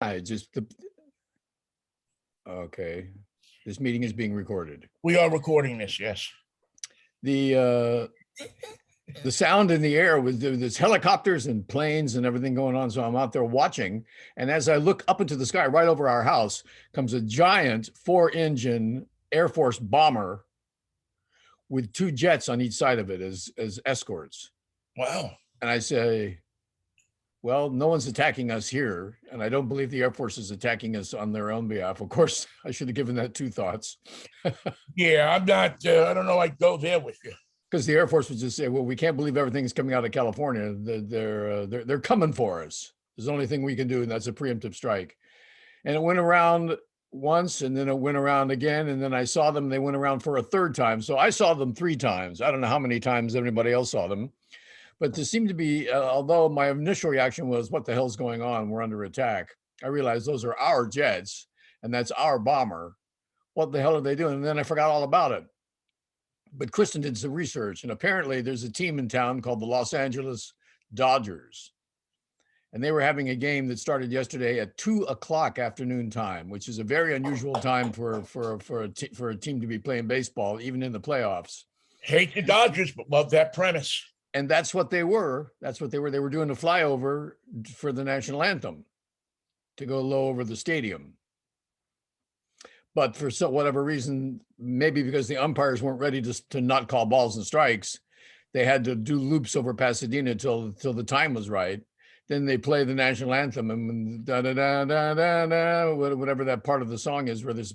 I just, okay. This meeting is being recorded. We are recording this, yes. The sound in the air with there's helicopters and planes and everything going on. So I'm out there watching. And as I look up into the sky right over our house comes a giant 4-engine Air Force bomber with 2 jets on each side of it as escorts. Wow. And I say, well, no one's attacking us here. And I don't believe the Air Force is attacking us on their own behalf. Of course, I should have given that 2 thoughts. Yeah, I'm not, I don't know, I'd go there with you. Because the Air Force would just say, well, we can't believe everything's coming out of California. They're coming for us. There's the only thing we can do, and that's a preemptive strike. And it went around once, and then it went around again, and then I saw them. They went around for a 3rd time. So I saw them 3 times. I don't know how many times everybody else saw them. But there seemed to be, although my initial reaction was, what the hell's going on? We're under attack. I realized those are our jets, and that's our bomber. What the hell are they doing? And then I forgot all about it. But Kristen did some research, and apparently there's a team in town called the Los Angeles Dodgers. And they were having a game that started yesterday at 2:00 afternoon time, which is a very unusual time for a team to be playing baseball, even in the playoffs. Hate the Dodgers, but love that premise. And that's what they were. That's what they were. They were doing a flyover for the national anthem to go low over the stadium. But for whatever reason, maybe because the umpires weren't ready to not call balls and strikes, they had to do loops over Pasadena till the time was right. Then they play the national anthem, and da da da da da da, whatever that part of the song is, where there's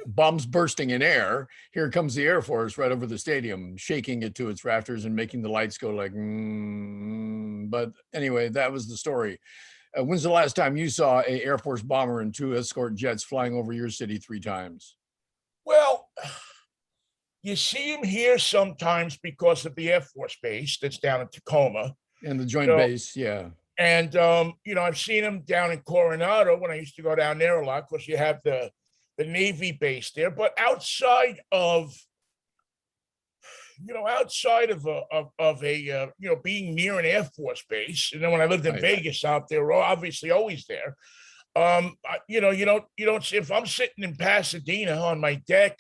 bombs bursting in air. Here comes the Air Force right over the stadium, shaking it to its rafters and making the lights go like. But anyway, that was the story. When's the last time you saw a Air Force bomber and 2 escort jets flying over your city 3 times? Well, you see them here sometimes because of the Air Force base that's down in Tacoma. And the joint base, yeah. And, I've seen them down in Coronado when I used to go down there a lot, because you have the Navy base there. But outside of being near an Air Force base, and then when I lived in Vegas out there, we're obviously always there. You don't see, if I'm sitting in Pasadena on my deck,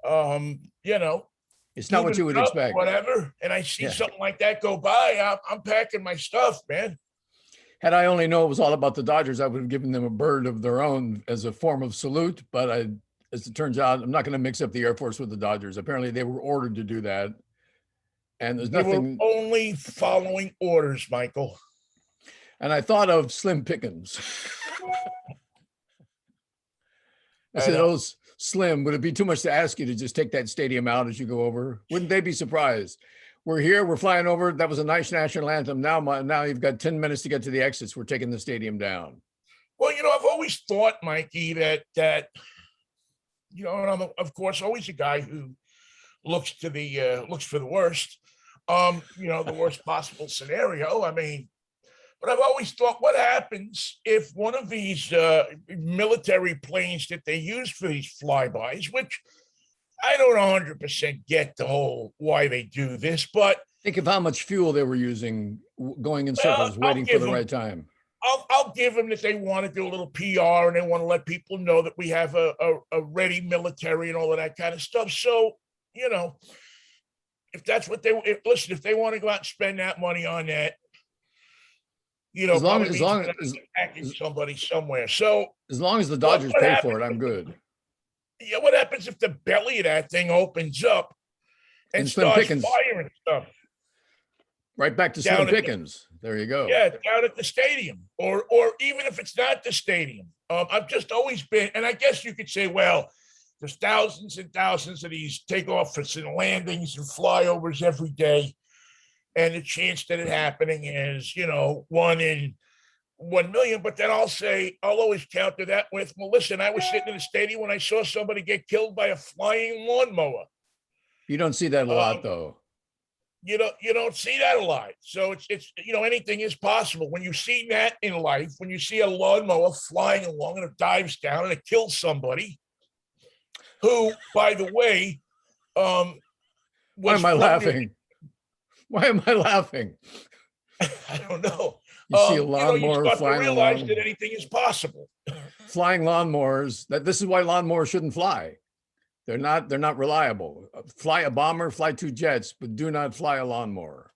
it's not what you would expect. Whatever, and I see something like that go by, I'm packing my stuff, man. Had I only known it was all about the Dodgers, I would have given them a bird of their own as a form of salute. But as it turns out, I'm not going to mix up the Air Force with the Dodgers. Apparently, they were ordered to do that, and there's nothing. They were only following orders, Michael. And I thought of Slim Pickens. I said, "Oh, Slim, would it be too much to ask you to just take that stadium out as you go over? Wouldn't they be surprised? We're here, we're flying over. That was a nice national anthem. Now you've got 10 minutes to get to the exits. We're taking the stadium down." Well, I've always thought, Mikey, that and I'm of course always a guy who looks for the worst, the worst possible scenario. I mean, but I've always thought, what happens if one of these military planes that they use for these flybys, which I don't 100% get the whole why they do this, but think of how much fuel they were using, going in circles, waiting for the right time. I'll give them that they want to do a little PR and they want to let people know that we have a ready military and all of that kind of stuff. So, if that's what if they want to go out and spend that money on that, as long as attacking somebody somewhere. So as long as the Dodgers pay for it, I'm good. Yeah, what happens if the belly of that thing opens up and starts firing stuff? Right back to Slim Pickens. There you go. Yeah, down at the stadium, or even if it's not the stadium. I've just always been, and I guess you could say, well, there's thousands and thousands of these takeoffs and landings and flyovers every day, and the chance that it happening is, 1 in 1 million. But then I'll always counter that with, well, listen, I was sitting in the stadium when I saw somebody get killed by a flying lawnmower. You don't see that a lot, though. You don't see that a lot. So it's anything is possible. When you see that in life, when you see a lawnmower flying along and it dives down and it kills somebody, who, by the way, why am I laughing? Why am I laughing? I don't know. You see a You lawnmower start to flying realize that along, anything is possible. flying lawnmowers. This is why lawnmowers shouldn't fly. They're not reliable. Fly a bomber, fly two jets, but do not fly a lawnmower.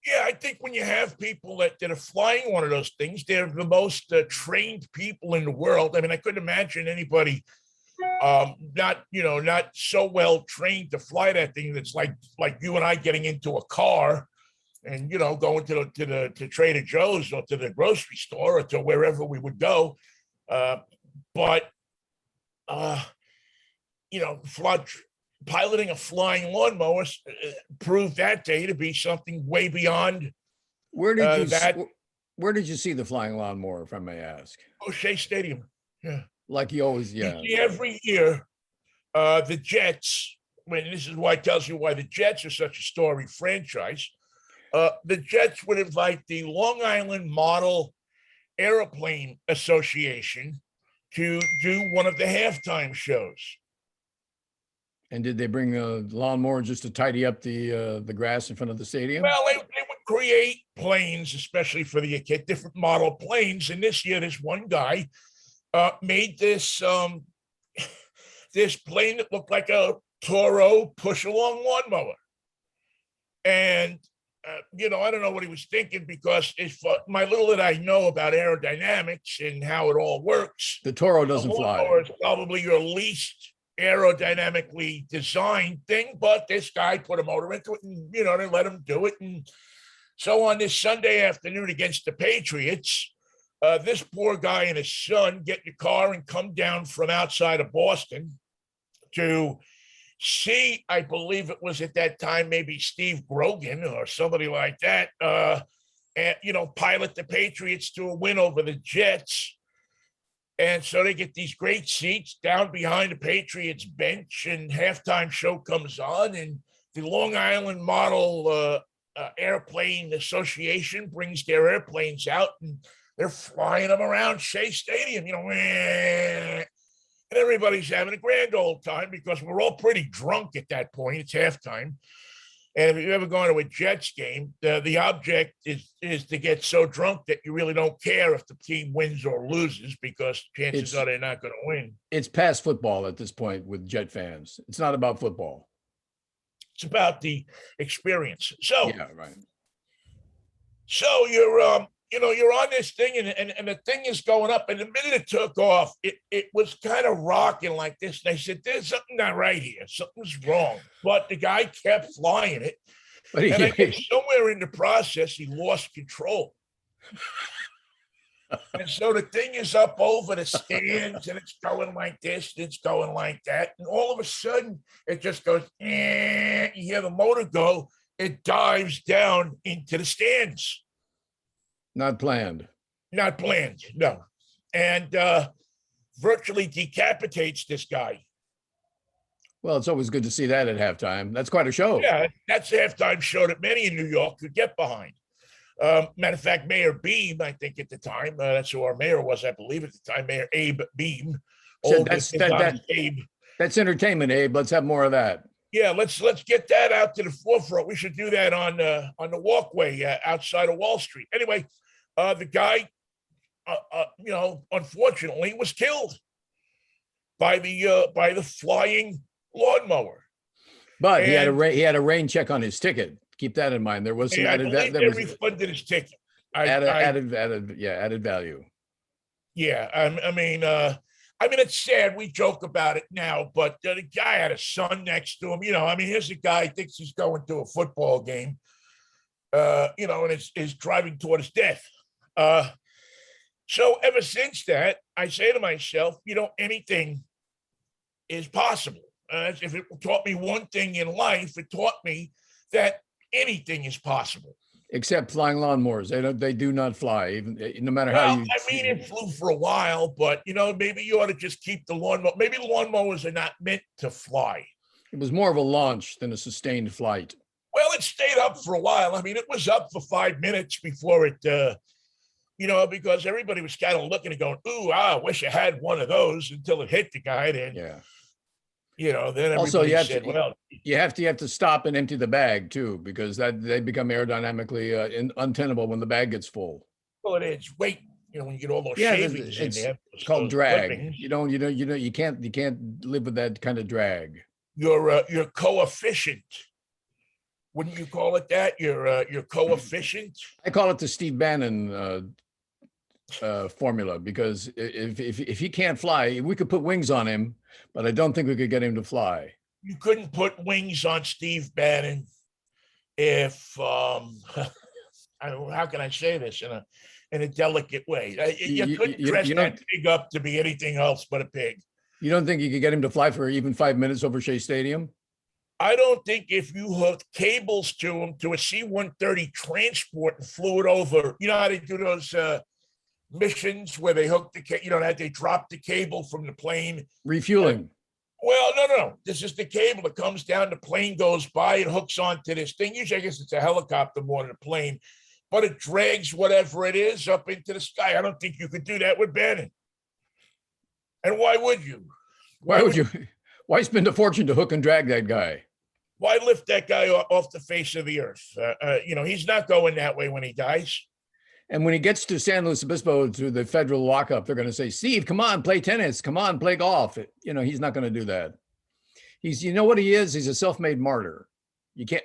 Yeah, I think when you have people that are flying one of those things, they're the most trained people in the world. I mean, I couldn't imagine anybody not so well trained to fly that thing. That's like you and I getting into a car and going to Trader Joe's or to the grocery store or to wherever we would go. But uh, flood piloting a flying lawnmower proved that day to be something way beyond Where did you that. where did you see the flying lawnmower, if I may ask? O'Shea Stadium. Yeah. Like you always, You yeah. see every year, the Jets, when this is why it tells you why the Jets are such a storied franchise. The Jets would invite the Long Island Model Airplane Association to do one of the halftime shows. And did they bring a lawnmower just to tidy up the grass in front of the stadium? Well, they would create planes, especially for the kid, different model planes. And this year, this one guy made this this plane that looked like a Toro push-along lawnmower. And I don't know what he was thinking, because if my little that I know about aerodynamics and how it all works, The Toro doesn't fly. lawnmower is probably your least aerodynamically designed thing, but this guy put a motor into it, and they let him do it. And so on this Sunday afternoon against the Patriots, this poor guy and his son get in the car and come down from outside of Boston to see, I believe it was at that time maybe Steve Grogan or somebody like that, and pilot the Patriots to a win over the Jets. And so they get these great seats down behind the Patriots bench, and halftime show comes on, and the Long Island Model Airplane Association brings their airplanes out, and they're flying them around Shea Stadium, and everybody's having a grand old time because we're all pretty drunk at that point. It's halftime. And if you've ever gone to a Jets game, the object is to get so drunk that you really don't care if the team wins or loses, because chances are they're not going to win. It's past football at this point with Jet fans. It's not about football. It's about the experience. So yeah, right. So you're on this thing, and the thing is going up. And the minute it took off, it was kind of rocking like this. And I said, "There's something not right here. Something's wrong." But the guy kept flying it, and I think somewhere in the process he lost control. And so the thing is up over the stands, and it's going like this, and it's going like that, and all of a sudden it just goes. You hear the motor go. It dives down into the stands. Not planned. Not planned, no. And virtually decapitates this guy. Well, it's always good to see that at halftime. That's quite a show. Yeah, that's a halftime show that many in New York could get behind. Matter of fact, Mayor Beam, I think at the time, that's who our mayor was, I believe at the time, Mayor Abe Beam. So that's entertainment, Abe. Let's have more of that. Yeah, let's get that out to the forefront. We should do that on the walkway outside of Wall Street. Anyway, the guy, unfortunately, was killed by the flying lawnmower. But he had a rain check on his ticket. Keep that in mind. There was some added value. They refunded his ticket. Added value. Yeah, I mean, it's sad. We joke about it now, but the guy had a son next to him. Here's a guy who thinks he's going to a football game, and is driving toward his death. So ever since that, I say to myself, anything is possible. If it taught me one thing in life, it taught me that anything is possible. Except flying lawnmowers. They do not fly, even no matter how you. It flew for a while, but maybe you ought to just keep the lawnmower. Maybe lawnmowers are not meant to fly. It was more of a launch than a sustained flight. Well, it stayed up for a while. It was up for 5 minutes before it, because everybody was kind of looking and going, "Ooh, I wish I had one of those," until it hit the guy. Then, yeah. Then also you have said, to, well, you have to stop and empty the bag too, because they become aerodynamically untenable when the bag gets full. Well, it is. Wait, when you get all those Yeah, shavings in there, it's called those drag. clippings, You can't live with that kind of drag. your coefficient. Wouldn't you call it that? Your coefficient? I call it the Steve Bannon formula, because if he can't fly, we could put wings on him, but I don't think we could get him to fly. You couldn't put wings on Steve Bannon if how can I say this in a delicate way? You couldn't dress that pig up to be anything else but a pig. You don't think you could get him to fly for even 5 minutes over Shea Stadium? I don't think if you hooked cables to him to a C-130 transport and flew it over, you know how they do those missions where they hook they drop the cable from the plane. Refueling. Well, no. This is the cable that comes down. The plane goes by. It hooks onto this thing. Usually, I guess it's a helicopter more than a plane, but it drags whatever it is up into the sky. I don't think you could do that with Bannon. And why would you? Why would you? Why spend a fortune to hook and drag that guy? Why lift that guy off the face of the earth? He's not going that way when he dies. And when he gets to San Luis Obispo to the federal lockup, they're going to say, Steve, come on, play tennis. Come on, play golf. He's not going to do that. What he is? He's a self-made martyr. You can't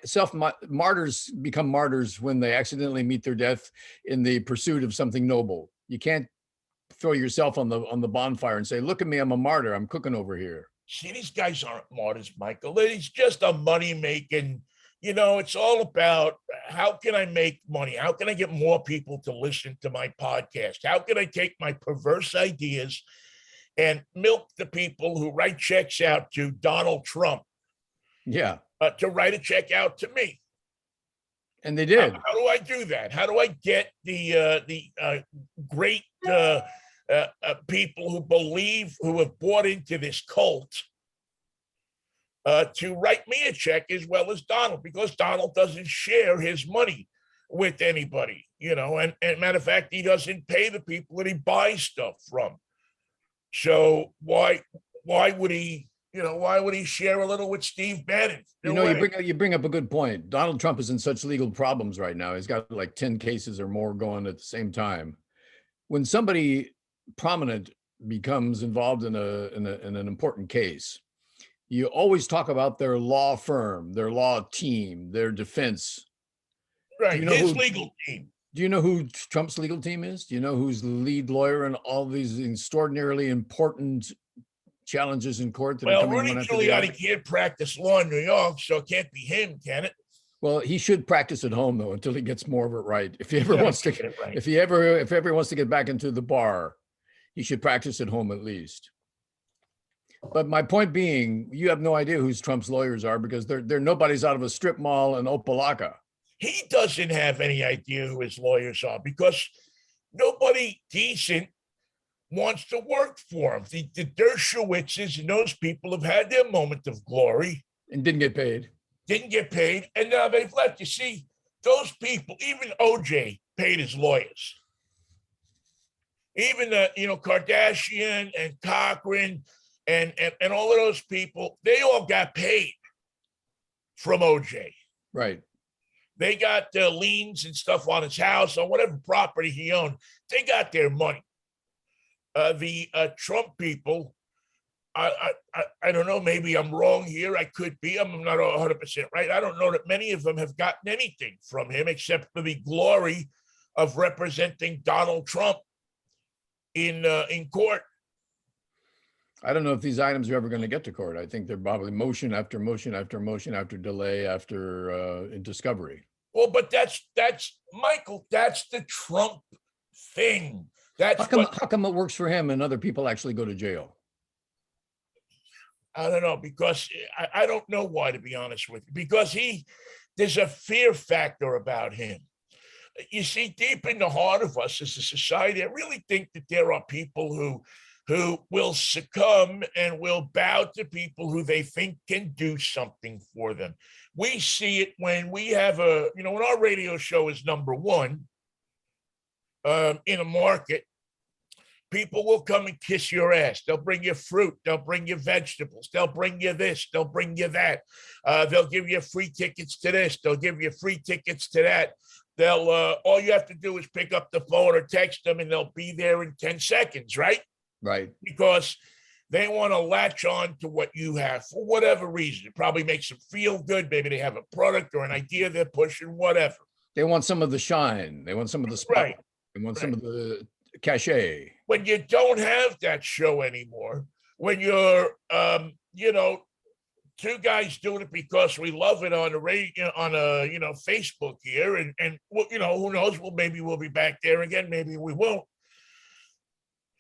martyrs become martyrs when they accidentally meet their death in the pursuit of something noble. You can't throw yourself on the bonfire and say, look at me, I'm a martyr. I'm cooking over here. See, these guys aren't martyrs, Michael. It's just a money-making. It's all about how can I make money? How can I get more people to listen to my podcast? How can I take my perverse ideas and milk the people who write checks out to Donald Trump? Yeah. To write a check out to me. And they did. How do I do that? How do I get the great people who have bought into this cult to write me a check as well as Donald, because Donald doesn't share his money with anybody, and matter of fact, he doesn't pay the people that he buys stuff from. So why would he share a little with Steve Bannon? You bring up a good point. Donald Trump is in such legal problems right now. He's got like 10 cases or more going at the same time. When somebody prominent becomes involved in an important case, you always talk about their law firm, their law team, their defense. Right, his legal team. Do you know who Trump's legal team is? Do you know who's the lead lawyer in all these extraordinarily important challenges in court? Well, Rudy Giuliani can't practice law in New York, so it can't be him, can it? Well, he should practice at home though until he gets more of it right. If he ever wants to get back into the bar, he should practice at home at least. But my point being, you have no idea who Trump's lawyers are because they're nobody's out of a strip mall in Opelika. He doesn't have any idea who his lawyers are because nobody decent wants to work for him. The Dershowitzes and those people have had their moment of glory. And didn't get paid. And now they've left. You see, those people, even OJ paid his lawyers. Even Kardashian and Cochran and all of those people, they all got paid from OJ. Right. They got liens and stuff on his house, on whatever property he owned. They got their money. The Trump people, I don't know, maybe I'm wrong here. I could be. I'm not 100% right. I don't know that many of them have gotten anything from him except for the glory of representing Donald Trump in court. I don't know if these items are ever going to get to court. I think they're probably motion after motion after motion after delay after discovery. Well, but that's Michael. That's the Trump thing. How come it works for him and other people actually go to jail? I don't know, because I don't know why, to be honest with you, because there's a fear factor about him. You see, deep in the heart of us as a society, I really think that there are people who will succumb and will bow to people who they think can do something for them. We see it when we have when our radio show is number one in a market. People will come and kiss your ass. They'll bring you fruit. They'll bring you vegetables. They'll bring you this. They'll bring you that. They'll give you free tickets to this. They'll give you free tickets to that. they'll all you have to do is pick up the phone or text them, and they'll be there in 10 seconds, right? Right. Because they want to latch on to what you have for whatever reason. It probably makes them feel good. Maybe they have a product or an idea they're pushing, whatever. They want some of the shine. They want some of the spotlight. Right. They want some Right. of the cachet. When you don't have that show anymore, when you're, two guys doing it because we love it on the radio, on Facebook here, and who knows? Well, maybe we'll be back there again. Maybe we won't.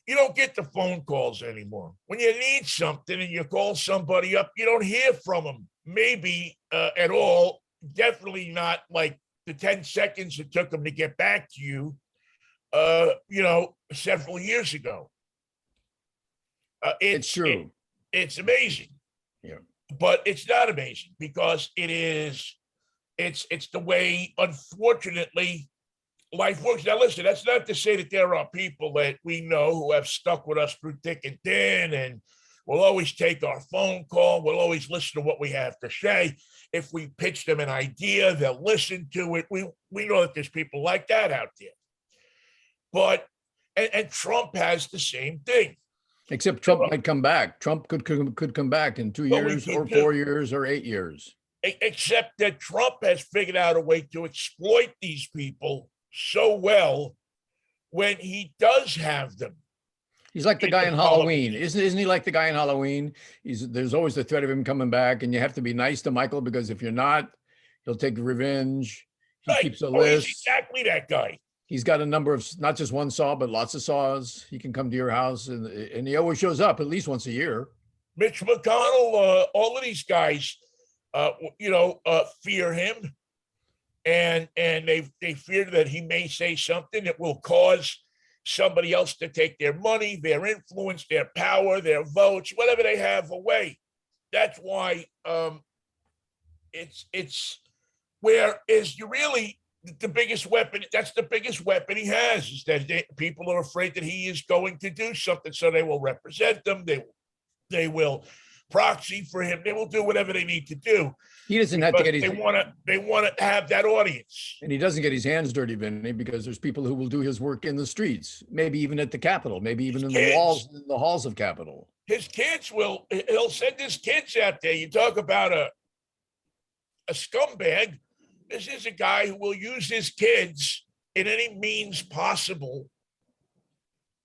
You don't get the phone calls anymore. When you need something and you call somebody up, you don't hear from them. Maybe at all. Definitely not like the 10 seconds it took them to get back to you. Several years ago. It's true. It's amazing. Yeah. But it's not amazing because it's the way, unfortunately, life works. Now, listen, that's not to say that there are people that we know who have stuck with us through thick and thin, and will always take our phone call. We'll always listen to what we have to say. If we pitch them an idea, they'll listen to it. We know that there's people like that out there. But and Trump has the same thing. Except Trump might come back. Trump could come back in 2 years or 4 years or 8 years. Except that Trump has figured out a way to exploit these people so well when he does have them. He's like the guy in Halloween. Isn't he like the guy in Halloween? There's always the threat of him coming back, and you have to be nice to Michael, because if you're not, he'll take revenge. He keeps a list. He's exactly that guy. He's got a number of, not just one saw, but lots of saws. He can come to your house, and he always shows up at least once a year. Mitch McConnell, all of these guys, fear him, and they fear that he may say something that will cause somebody else to take their money, their influence, their power, their votes, whatever they have away. That's why it's whereas you really, the biggest weapon, that's the biggest weapon he has, is that people are afraid that he is going to do something. So they will represent them. They will proxy for him. They will do whatever they need to do. He doesn't have to get his. They want to have that audience. And he doesn't get his hands dirty, Vinny, because there's people who will do his work in the streets, maybe even at the Capitol, maybe even in the halls of Capitol. His kids he'll send his kids out there. You talk about a scumbag. This is a guy who will use his kids in any means possible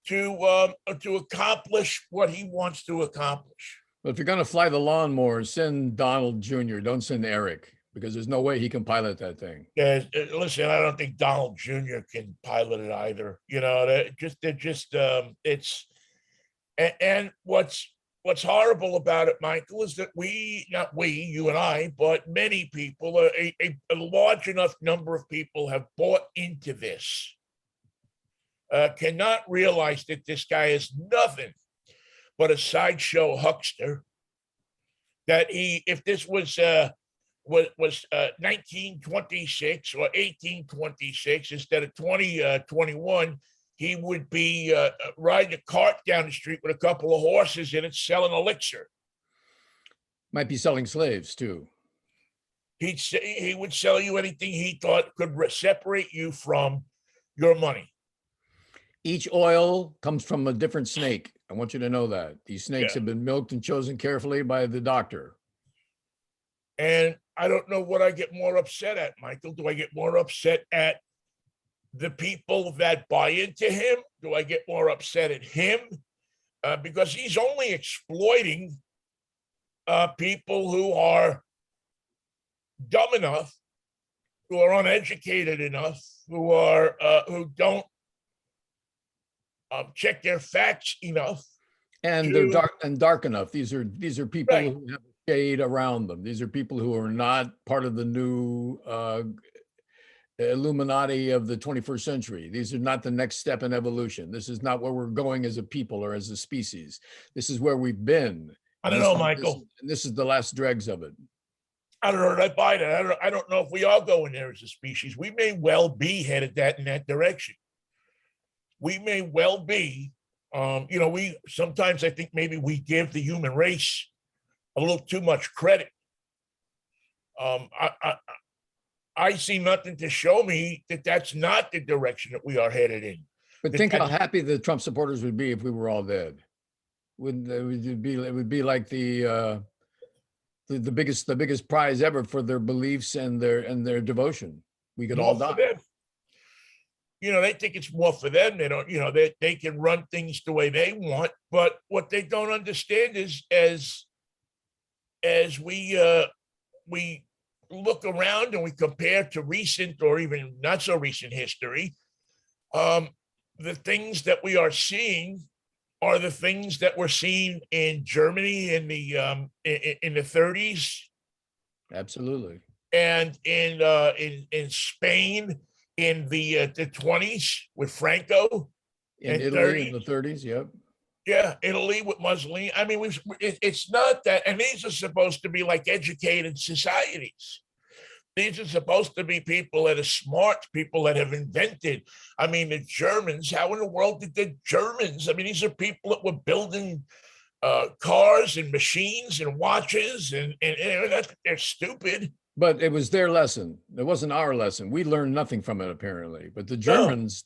to accomplish what he wants to accomplish. But if you're going to fly the lawnmower, send Donald Jr., don't send Eric, because there's no way he can pilot that thing. Yeah, listen, I don't think Donald Jr. can pilot it either. And what's horrible about it, Michael, is that you and I, but many people, a large enough number of people have bought into this, cannot realize that this guy is nothing but a sideshow huckster. That if this was 1926 or 1826 instead of 2021, he would be riding a cart down the street with a couple of horses in it, selling elixir. Might be selling slaves too. He would sell you anything he thought could separate you from your money. Each oil comes from a different snake. I want you to know that. These snakes have been milked and chosen carefully by the doctor. And I don't know what I get more upset at, Michael. Do I get more upset at the people that buy into him? Do I get more upset at him? Because he's only exploiting people who are dumb enough, who are uneducated enough, who don't check their facts enough, and they're dark enough. These are people who have shade around them. These are people who are not part of the new Illuminati of the 21st century. These are not the next step in evolution. This is not where we're going as a people or as a species. This is where we've been. I don't know, Michael. This is the last dregs of it. I don't know. I buy that. I don't know if we are going there as a species. We may well be headed in that direction. We may well be, we sometimes, I think maybe we give the human race a little too much credit. I I see nothing to show me that that's not the direction that we are headed in. But think how happy the Trump supporters would be if we were all dead. Wouldn't it would be like the biggest prize ever for their beliefs and their devotion. We could all die. They think it's more for them. They don't, they can run things the way they want. But what they don't understand is as we look around and we compare to recent or even not so recent history, the things that we are seeing are the things that were seen in Germany in the 30s. Absolutely. And in Spain in the 20s with Franco. In Italy in the 30s, yep. Yeah, Italy with Mussolini. I mean, it's not that, and these are supposed to be like educated societies. These are supposed to be people that are smart, people that have invented. I mean, the Germans, how in the world did the Germans? I mean, these are people that were building cars and machines and watches, and they're stupid. But it was their lesson. It wasn't our lesson. We learned nothing from it, apparently. But the Germans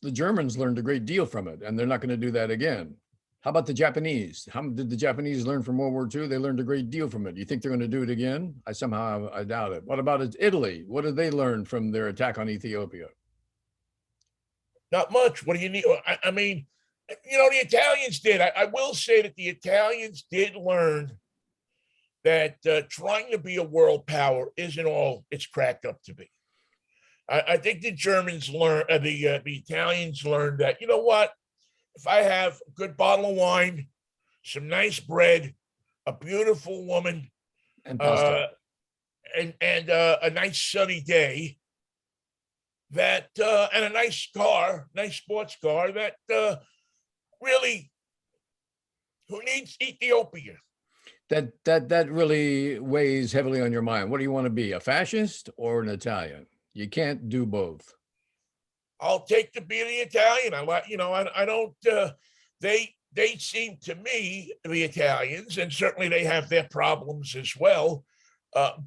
learned a great deal from it, and they're not going to do that again. How about the Japanese? How did the Japanese learn from World War II? They learned a great deal from it. You think they're going to do it again? I doubt it. What about Italy? What did they learn from their attack on Ethiopia? Not much. What do you need? I mean, the Italians did. I will say that the Italians did learn that trying to be a world power isn't all it's cracked up to be. I think the Germans learned, the Italians learned that, you know what? If I have a good bottle of wine, some nice bread, a beautiful woman, and pasta, and a nice sunny day, that and a nice car, nice sports car, that really, who needs Ethiopia? That really weighs heavily on your mind. What do you want to be, a fascist or an Italian? You can't do both. I'll take to be the Italian. I don't. They seem to me, the Italians, and certainly they have their problems as well.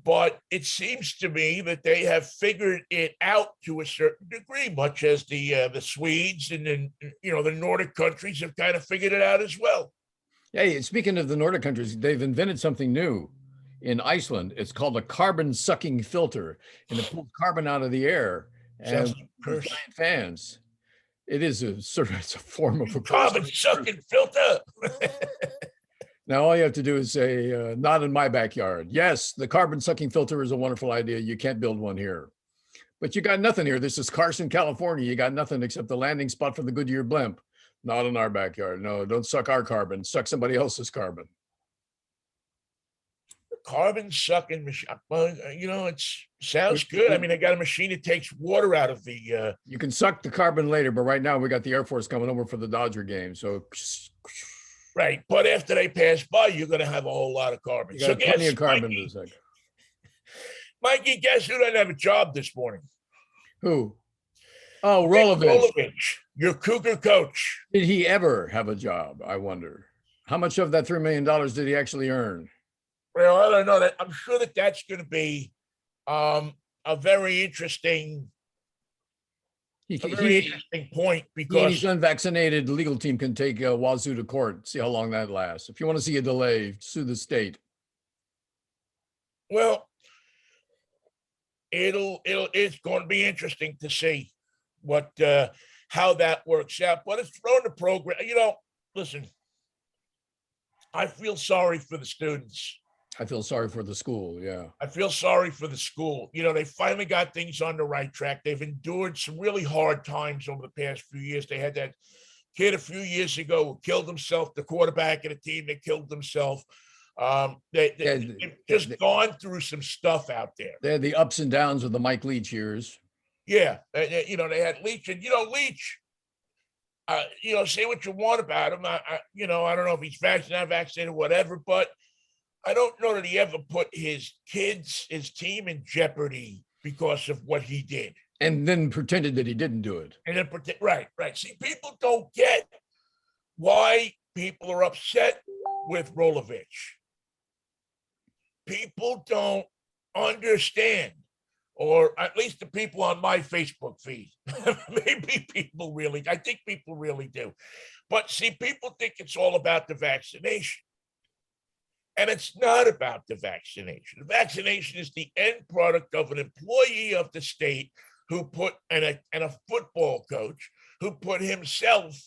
But it seems to me that they have figured it out to a certain degree, much as the Swedes and then the Nordic countries have kind of figured it out as well. Hey, speaking of the Nordic countries, they've invented something new in Iceland. It's called a carbon sucking filter, and it pulls carbon out of the air. And giant fans, it's a form of a carbon sucking filter. Now all you have to do is say, "Not in my backyard." Yes, the carbon sucking filter is a wonderful idea. You can't build one here, but you got nothing here. This is Carson, California. You got nothing except the landing spot for the Goodyear blimp. Not in our backyard. No, don't suck our carbon. Suck somebody else's carbon. Carbon sucking machine. Well, it sounds good. I mean, they got a machine that takes water out of the. You can suck the carbon later, but right now we got the Air Force coming over for the Dodger game. So. Right, but after they pass by, you're going to have a whole lot of carbon. You got plenty of carbon to suck. Mikey, guess who doesn't have a job this morning? Who? Oh, Rolovich. Your Cougar coach. Did he ever have a job? I wonder. How much of that $3 million did he actually earn? Well, I don't know. I'm sure that's going to be a very interesting, interesting point, because his unvaccinated legal team can take Wazoo to court. See how long that lasts. If you want to see a delay, sue the state. Well, it's going to be interesting to see what how that works out. But it's thrown the program. Listen, I feel sorry for the students. I feel sorry for the school. Yeah. I feel sorry for the school. They finally got things on the right track. They've endured some really hard times over the past few years. They had that kid a few years ago who killed himself, the quarterback of the team that killed himself. They've just gone through some stuff out there. They had the ups and downs of the Mike Leach years. Yeah. They had Leach, and, Leach, say what you want about him. I don't know if he's vaccinated, not vaccinated, whatever, but I don't know that he ever put his team in jeopardy because of what he did. And then pretended that he didn't do it. And then right. See, people don't get why people are upset with Rolovich. People don't understand or at least the people on my Facebook feed. Maybe people really, I think people really do. But see, people think it's all about the vaccination. And it's not about the vaccination. The vaccination is the end product of an employee of the state who put, and a football coach who put himself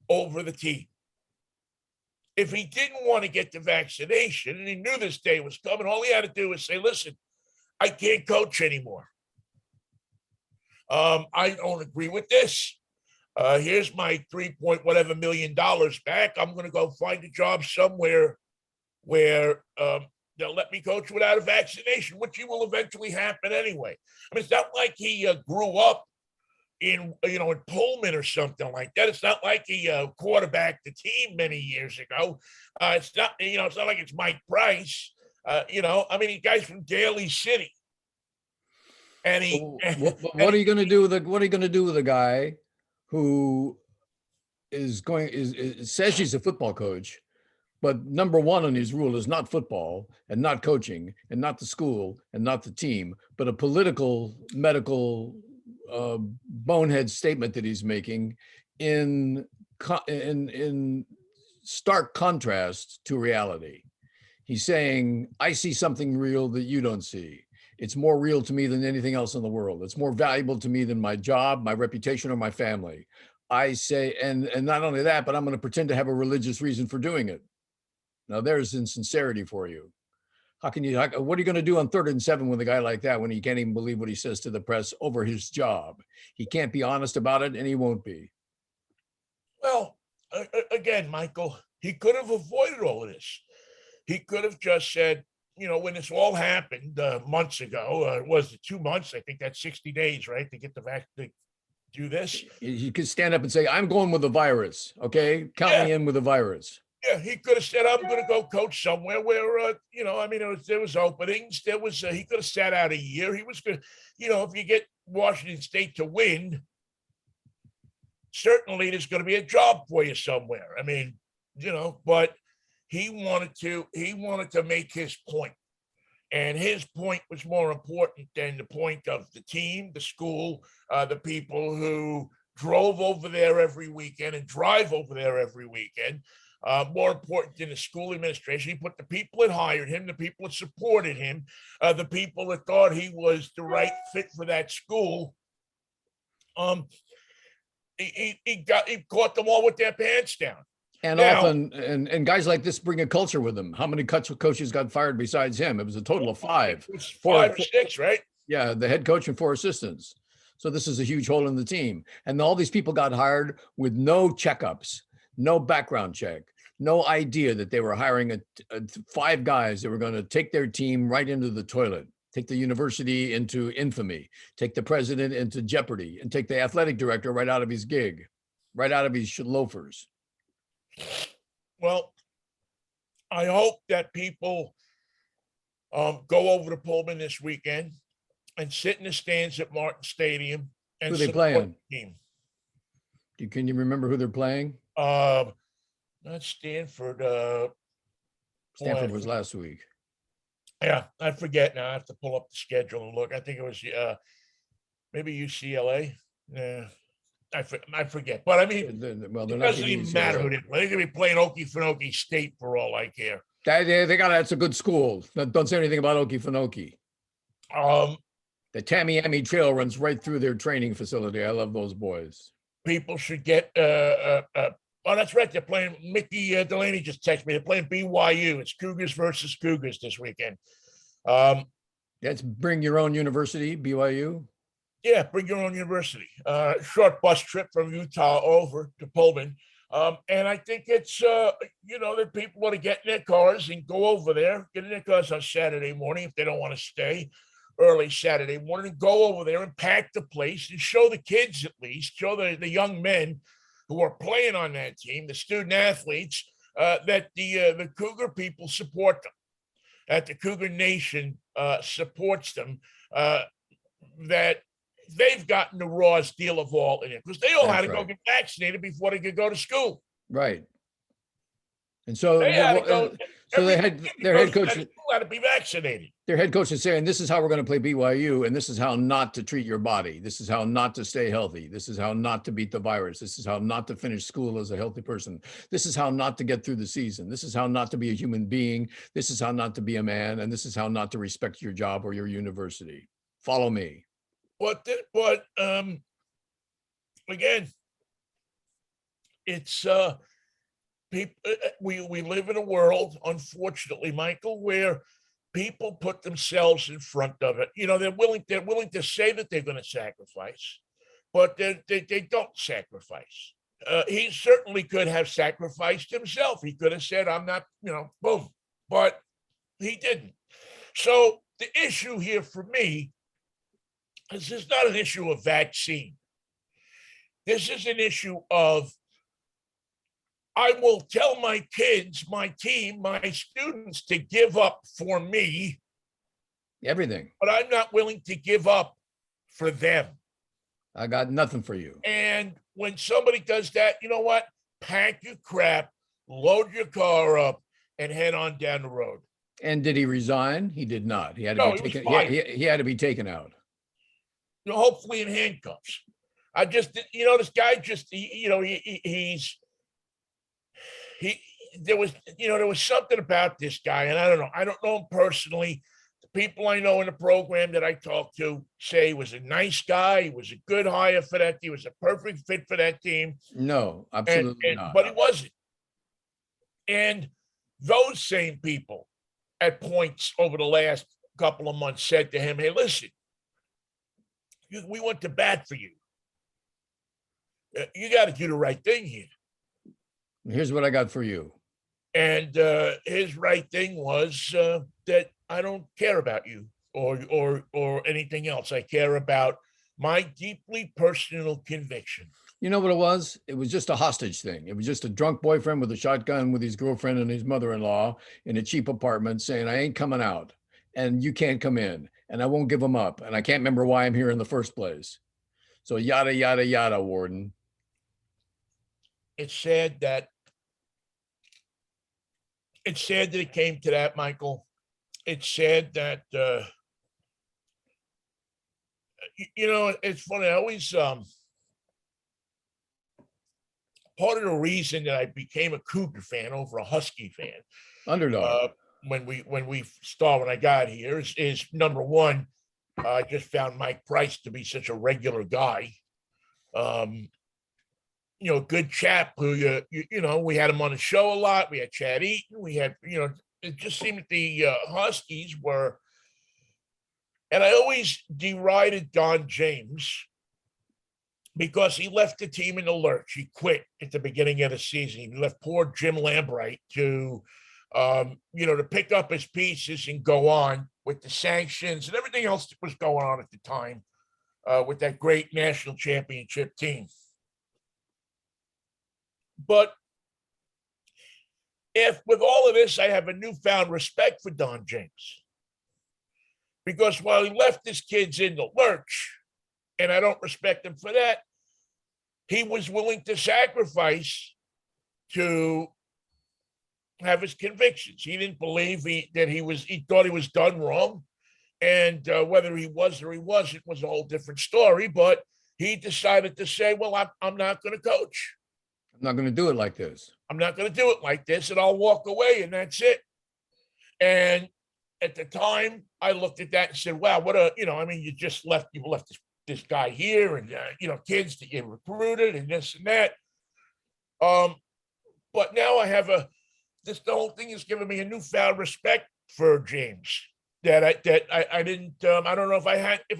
over the team. If he didn't want to get the vaccination and he knew this day was coming, all he had to do was say, listen, I can't coach anymore. I don't agree with this. Here's my 3 whatever million back. I'm going to go find a job somewhere where they'll let me coach without a vaccination, which will eventually happen anyway. I mean, it's not like he grew up in Pullman or something like that. It's not like he quarterbacked the team many years ago. It's not like it's Mike Price. I mean, the guy's from Daly City, and what are you going to do with a guy who says he's a football coach, but number one on his rule is not football and not coaching and not the school and not the team, but a political, medical bonehead statement that he's making in stark contrast to reality. He's saying, I see something real that you don't see. It's more real to me than anything else in the world. It's more valuable to me than my job, my reputation, or my family. I say, and not only that, but I'm going to pretend to have a religious reason for doing it. Now there's insincerity for you. What are you going to do on 3rd and 7 with a guy like that when he can't even believe what he says to the press over his job? He can't be honest about it, and he won't be. Well, again, Michael, he could have avoided all of this. He could have just said, when this all happened months ago, it was 2 months, I think that's 60 days, right, to get the vaccine, to do this. You could stand up and say, I'm going with the virus, okay? Count me in with the virus. Yeah, he could have said, I'm going to go coach somewhere where, there was openings. He could have sat out a year. He was good. If you get Washington State to win, certainly there's going to be a job for you somewhere. I mean, but he wanted to make his point. And his point was more important than the point of the team, the school, the people who drove over there every weekend and drive over there every weekend. More important than the school administration. He put the people that hired him, the people that supported him, the people that thought he was the right fit for that school. He caught them all with their pants down. And often, and guys like this bring a culture with them. How many coaches got fired besides him? It was a total of 5. It was 5 or 6, right? Yeah, the head coach and 4 assistants. So this is a huge hole in the team. And all these people got hired with no checkups, no background check, no idea that they were hiring 5 guys that were going to take their team right into the toilet, take the university into infamy, take the president into jeopardy, and take the athletic director right out of his gig, right out of his loafers. Well, I hope that people go over to Pullman this weekend and sit in the stands at Martin Stadium and Who they playing? The team. Can you remember who they're playing? Not Stanford. Stanford was last week. Yeah, I forget now. I have to pull up the schedule and look. I think it was maybe UCLA. Yeah. I forget, but I mean, it doesn't even matter who they play. They're going to be playing Okefenokee State for all I care. That's a good school. Don't say anything about Okefenokee. The Tamiami Trail runs right through their training facility. I love those boys. People should get. Oh, that's right. They're playing. Mickey Delaney just texted me. They're playing BYU. It's Cougars versus Cougars this weekend. That's bring your own university, BYU. Yeah, bring your own university. Short bus trip from Utah over to Pullman. And I think it's, that people want to get in their cars and go over there, get in their cars on Saturday morning if they don't want to stay early Saturday morning, and go over there and pack the place and show the kids, at least, show the young men who are playing on that team, the student athletes, that the Cougar people support them, that the Cougar Nation supports them, that they've gotten the rawest deal of all in it, because they all had to go get vaccinated before they could go to school. Right. And so, So Every their head coach got to be vaccinated. their head coach is saying, this is how we're going to play BYU, and this is how not to treat your body. This is how not to stay healthy. This is how not to beat the virus. This is how not to finish school as a healthy person. This is how not to get through the season. This is how not to be a human being. This is how not to be a man. And this is how not to respect your job or your university. Follow me. But again, it's people. We live in a world, unfortunately, Michael, where people put themselves in front of it. You know, they're willing to say that they're going to sacrifice, but they don't sacrifice. He certainly could have sacrificed himself. He could have said, I'm not, boom, but he didn't. So the issue here for me is this is not an issue of vaccine. This is an issue of, I will tell my kids, my team, my students to give up for me everything, but I'm not willing to give up for them. I got nothing for you. And when somebody does that, you know what? Pack your crap, load your car up, and head on down the road. And did he resign? He did not. He had to be taken. He had to be taken out. Hopefully in handcuffs. This guy there was something about this guy, and I don't know him personally. The people I know in the program that I talked to say he was a nice guy. He was a good hire for that. He was a perfect fit for that team. No, absolutely not. But he wasn't. And those same people at points over the last couple of months said to him, hey, listen, we went to bat for you. You got to do the right thing here. Here's what I got for you. And his right thing was that I don't care about you or anything else. I care about my deeply personal conviction. You know what it was? It was just a hostage thing. It was just a drunk boyfriend with a shotgun with his girlfriend and his mother-in-law in a cheap apartment saying, I ain't coming out and you can't come in and I won't give them up. And I can't remember why I'm here in the first place. So yada, yada, yada, Warden. It's sad that it came to that, Michael. It's sad that, it's funny. I always, part of the reason that I became a Cougar fan over a Husky fan, underdog, when I got here is number one, I just found Mike Price to be such a regular guy. Good chap who, we had him on the show a lot. We had Chad Eaton. We had, it just seemed that the Huskies were, and I always derided Don James because he left the team in the lurch. He quit at the beginning of the season. He left poor Jim Lambright to pick up his pieces and go on with the sanctions and everything else that was going on at the time with that great national championship team. But if with all of this, I have a newfound respect for Don James, because while he left his kids in the lurch, and I don't respect him for that, he was willing to sacrifice to have his convictions. He didn't believe he thought he was done wrong. And whether he was or he wasn't was a whole different story. But he decided to say, well, I'm not going to coach. I'm not going to do it like this. I'm not going to do it like this, and I'll walk away, and that's it. And at the time, I looked at that and said, wow, you left this guy here and, kids that you recruited and this and that. But now I have the whole thing has given me a newfound respect for James that I didn't, I don't know if I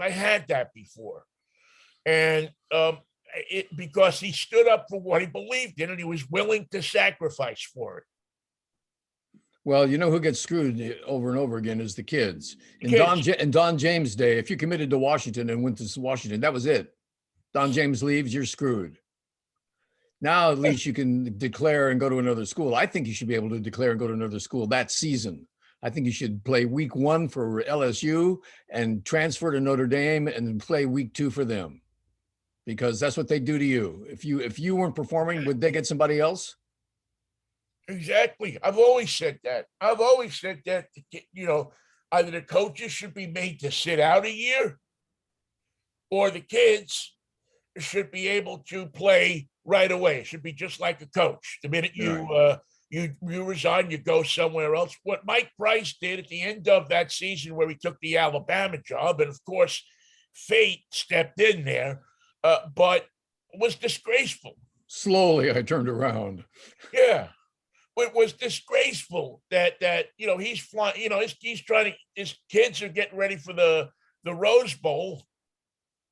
had that before. And, because he stood up for what he believed in and he was willing to sacrifice for it. Well, you know who gets screwed over and over again is the kids. In Don James' day, if you committed to Washington and went to Washington, that was it. Don James leaves, you're screwed. Now, at least you can declare and go to another school. I think you should be able to declare and go to another school that season. I think you should play week 1 for LSU and transfer to Notre Dame and then play week 2 for them. Because that's what they do to you. If you weren't performing, would they get somebody else? Exactly. I've always said that. I've always said that, either the coaches should be made to sit out a year or the kids should be able to play right away. It should be just like a coach. The minute Right. you resign, you go somewhere else. What Mike Price did at the end of that season, where he took the Alabama job, and of course, fate stepped in there, but was disgraceful. Slowly, I turned around. Yeah, it was disgraceful that he's flying. He's trying to. His kids are getting ready for the Rose Bowl,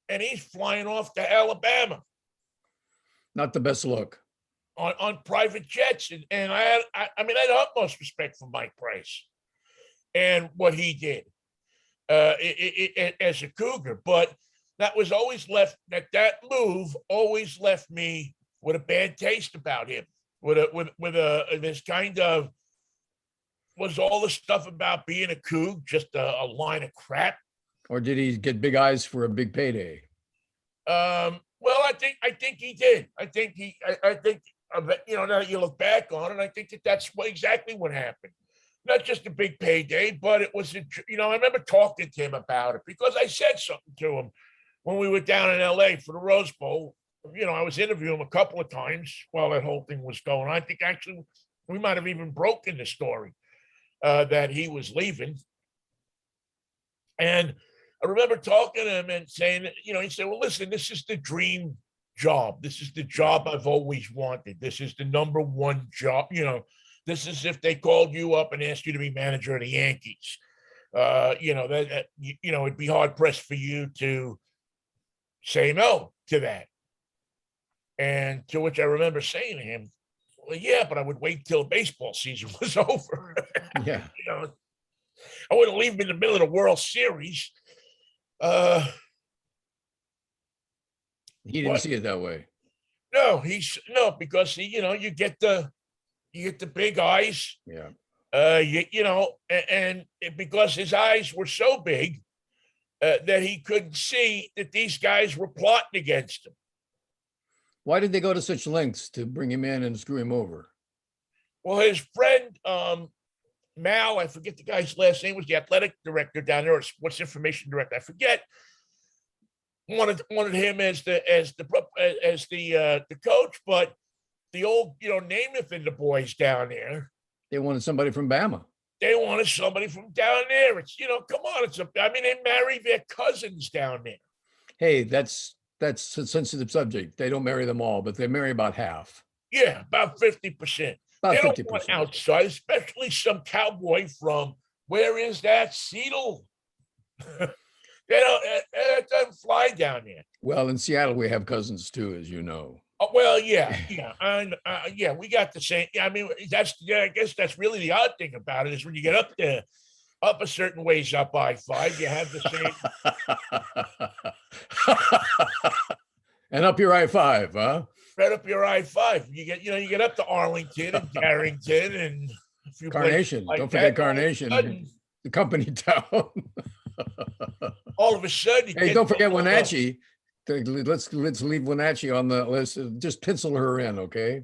and he's flying off to Alabama Not the best look. on private jets. And I had utmost respect for Mike Price and what he did as a Cougar, but that move always left me with a bad taste about him. With this kind of, was all the stuff about being a Coug just a line of crap? Or did he get big eyes for a big payday? Well, I think he did. I think now that you look back on it, I think that's exactly what happened. Not just a big payday, but it was I remember talking to him about it because I said something to him when we were down in LA for the Rose Bowl. I was interviewing him a couple of times while that whole thing was going on. I think actually we might have even broken the story that he was leaving. And I remember talking to him and saying, he said, well, listen, this is the dream job. This is the job I've always wanted. This is the number one job. This is if they called you up and asked you to be manager of the Yankees. It'd be hard pressed for you to say no to that. And to which I remember saying to him, well, yeah, but I would wait till the baseball season was over. Yeah. I wouldn't leave him in the middle of the World Series. He didn't see it that way. No, because you get the big eyes. Yeah. And because his eyes were so big that he couldn't see that these guys were plotting against him. Why did they go to such lengths to bring him in and screw him over? Well, his friend Mal, I forget the guy's last name, was the athletic director down there, or sports information director, I forget. Wanted him as the coach, but the old Namath and the boys down there, They wanted somebody from Bama. they wanted somebody from down there. It's come on, they marry their cousins down there. Hey, that's a sensitive subject. They don't marry them all, but they marry about half. Yeah, about 50%. About They don't 50%. want outside, especially some cowboy from, where is that, Seattle? It doesn't fly down there. Well, in Seattle, we have cousins too, as you know. Oh, well, yeah, and we got the same. I guess that's really the odd thing about it is when you get up there, up a certain ways up I-5, you have the same. And up your I-5, huh? Right up your I-5. You get up to Arlington and Carrington and a few Carnation. like Don't forget that. Carnation, the company town. All of a sudden, Hey, don't forget Wenatchee. Let's leave Wenatchee on the list. Just pencil her in, okay?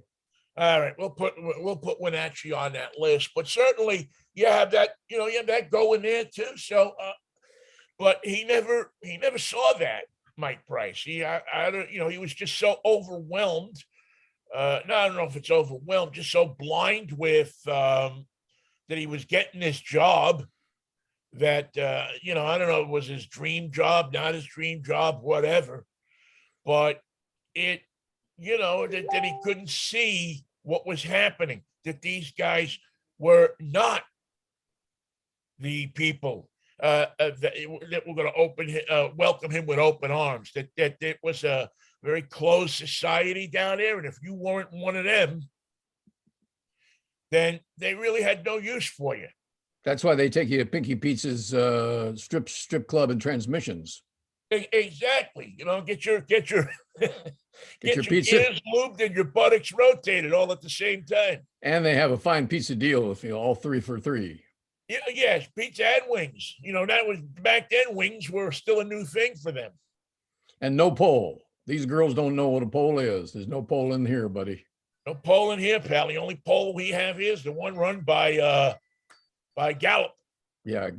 All right, we'll put Wenatchee on that list, but certainly you have that going there too. So, but he never saw that, Mike Price. He was just so overwhelmed. I don't know if it's overwhelmed, just so blind with that he was getting this job that I don't know, it was his dream job, not his dream job, whatever. But that he couldn't see what was happening, that these guys were not the people that were going to welcome him with open arms, that it was a very closed society down there. And if you weren't one of them, then they really had no use for you. That's why they take you to Pinky Pete's strip club and transmissions. Exactly. Get your Get your pizza. ears lubed and your buttocks rotated all at the same time. And they have a fine pizza deal if all 3 for $3. Yeah, yes, pizza and wings. That was back then. Wings were still a new thing for them. And no pole. These girls don't know what a pole is. There's no pole in here, buddy. No polling here, pal. The only poll we have here is the one run by Gallup. Yeah.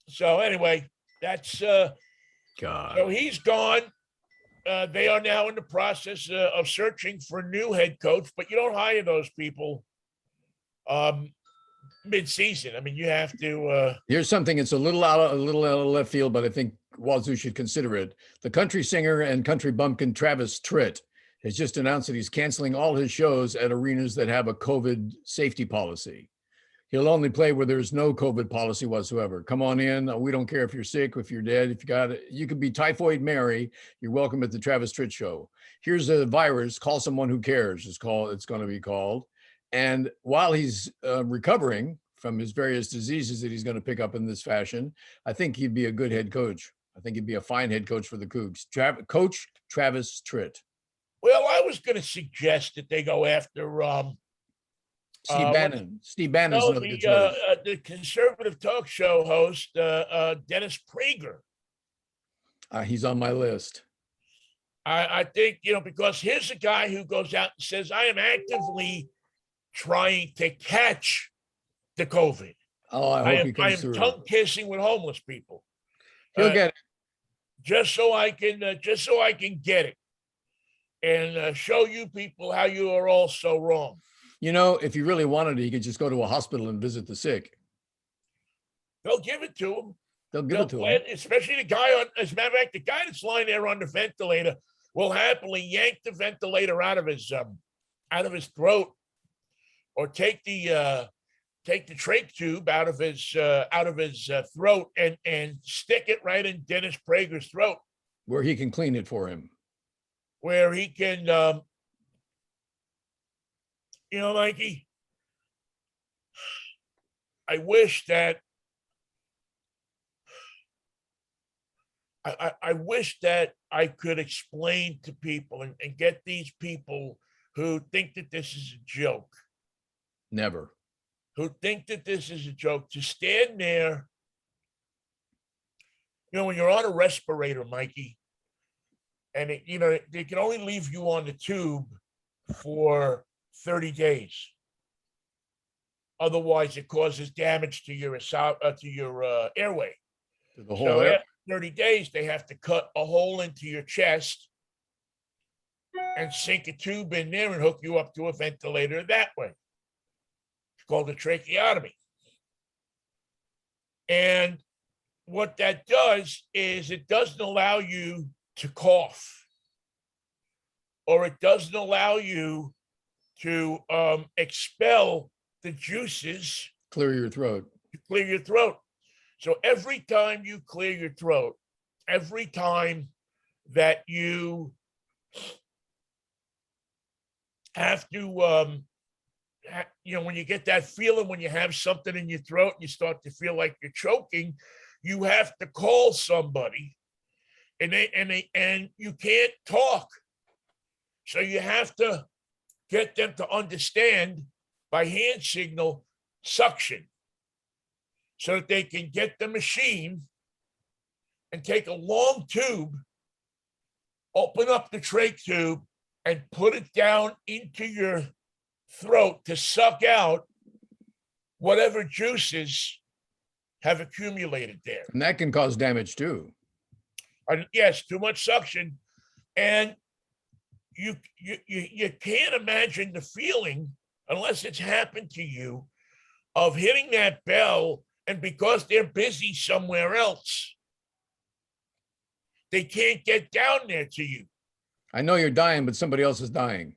So anyway, that's God. so he's gone. They are now in the process of searching for a new head coach, but you don't hire those people mid-season. I mean, you have to. Here's something. It's a little out of left field, but I think Wazoo should consider it. The country singer and country bumpkin Travis Tritt has just announced that he's canceling all his shows at arenas that have a COVID safety policy. He'll only play where there's no COVID policy whatsoever. Come on in. We don't care if you're sick, if you're dead, if you got it. You could be Typhoid Mary. You're welcome at the Travis Tritt Show. Here's a virus. Call someone who cares. It's going to be called. And while he's recovering from his various diseases that he's going to pick up in this fashion, I think he'd be a good head coach. I think he'd be a fine head coach for the Cougs. Coach Travis Tritt. Well, I was going to suggest that they go after Steve Bannon. Steve Bannon's another good choice. the conservative talk show host, Dennis Prager. He's on my list. I think, because here's a guy who goes out and says, I am actively trying to catch the COVID. Oh, I hope he comes through. I am tongue kissing with homeless people. He'll get it. Just so I can get it and show you people how you are all so wrong. If you really wanted it, you could just go to a hospital and visit the sick. They'll give it to him. They'll give it to him. Especially the guy as a matter of fact, the guy that's lying there on the ventilator will happily yank the ventilator out of his throat, or take the trach tube out of his throat and stick it right in Dennis Prager's throat, where he can clean it for him, where he can. Mikey, I wish that I could explain to people and get these people who think that this is a joke. Never. Who think that this is a joke to stand there. When you're on a respirator, Mikey, and they can only leave you on the tube for 30 days. Otherwise, it causes damage to your airway. To the whole air. After 30 days, they have to cut a hole into your chest and sink a tube in there and hook you up to a ventilator that way. It's called a tracheotomy. And what that does is it doesn't allow you to cough, or it doesn't allow you to expel the juices. Clear your throat. So every time you clear your throat, every time that you have to, when you get that feeling when you have something in your throat, you start to feel like you're choking, you have to call somebody, and you can't talk. So you have to get them to understand by hand signal suction, so that they can get the machine and take a long tube, open up the trach tube, and put it down into your throat to suck out whatever juices have accumulated there. And that can cause damage too. Yes, too much suction. And you can't imagine the feeling, unless it's happened to you, of hitting that bell, and because they're busy somewhere else, they can't get down there to you. I know you're dying, but somebody else is dying.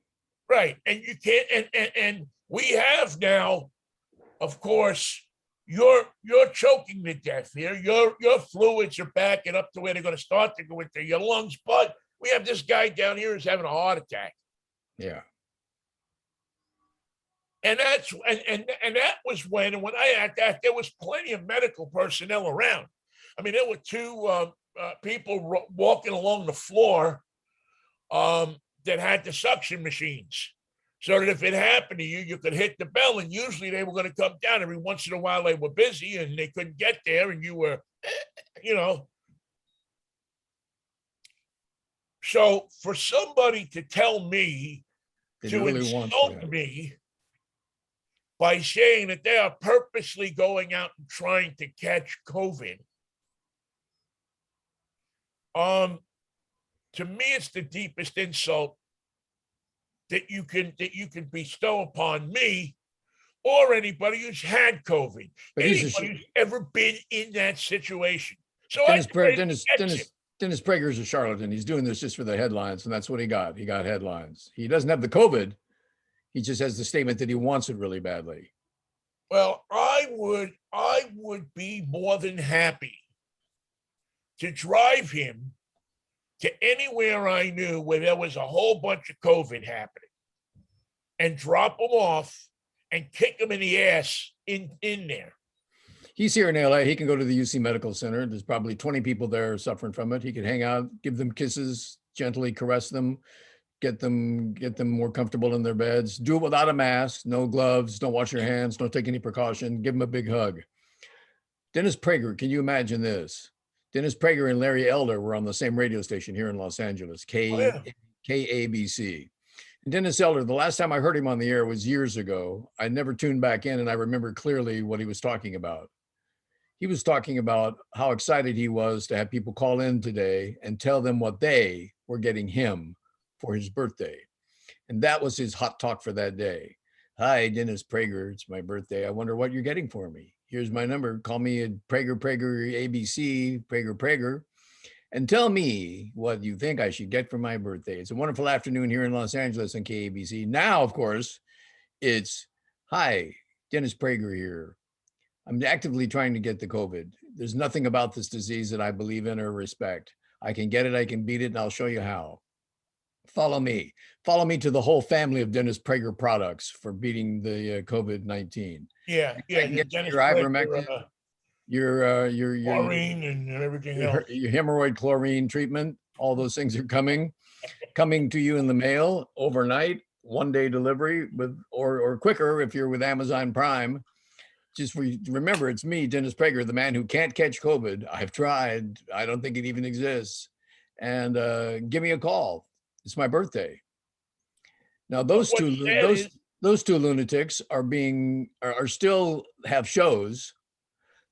Right. And you can't, and we have now, of course, you're choking to death here. Your fluids are backing up to where they're going to start to go into your lungs. But we have this guy down here who's having a heart attack. Yeah. And that's and that was when I had that, there was plenty of medical personnel around. I mean, there were two people walking along the floor that had the suction machines, so that if it happened to you, you could hit the bell, and usually they were going to come down. Every once in a while they were busy and they couldn't get there, and you were, So for somebody to tell me Did he to really want to? insult me by saying that they are purposely going out and trying to catch COVID. To me, it's the deepest insult that you can bestow upon me or anybody who's had COVID, But anybody who's ever been in that situation. So Dennis I Dennis Prager is a charlatan. He's doing this just for the headlines, and that's what he got. He got headlines. He doesn't have the COVID. He just has the statement that he wants it really badly. Well, I would be more than happy to drive him to anywhere I knew where there was a whole bunch of COVID happening and drop him off and kick him in the ass in there. He's here in LA. He can go to the UC Medical Center. There's probably 20 people there suffering from it. He could hang out, give them kisses, gently caress them, get them more comfortable in their beds. Do it without a mask, no gloves, don't wash your hands, don't take any precaution. Give them a big hug. Dennis Prager, can you imagine this? Dennis Prager and Larry Elder were on the same radio station here in Los Angeles, KABC. And Dennis Elder, the last time I heard him on the air was years ago. I never tuned back in, and I remember clearly what he was talking about. He was talking about how excited he was to have people call in today and tell them what they were getting him for his birthday. And that was his hot talk for that day. Hi, Dennis Prager. It's my birthday. I wonder what you're getting for me. Here's my number. Call me at Prager ABC, Prager, and tell me what you think I should get for my birthday. It's a wonderful afternoon here in Los Angeles on KABC. Now, of course, it's, hi, Dennis Prager here. I'm actively trying to get the COVID. There's nothing about this disease that I believe in or respect. I can get it, I can beat it, and I'll show you how. Follow me. Follow me to the whole family of Dennis Prager products for beating the COVID-19. Yeah. I can get your ivermectin, your chlorine and everything else. Your hemorrhoid chlorine treatment. All those things are coming to you in the mail overnight, 1-day delivery or quicker if you're with Amazon Prime. Just remember, it's me, Dennis Prager, the man who can't catch COVID. I've tried. I don't think it even exists. And give me a call. It's my birthday. Now those two lunatics are still have shows.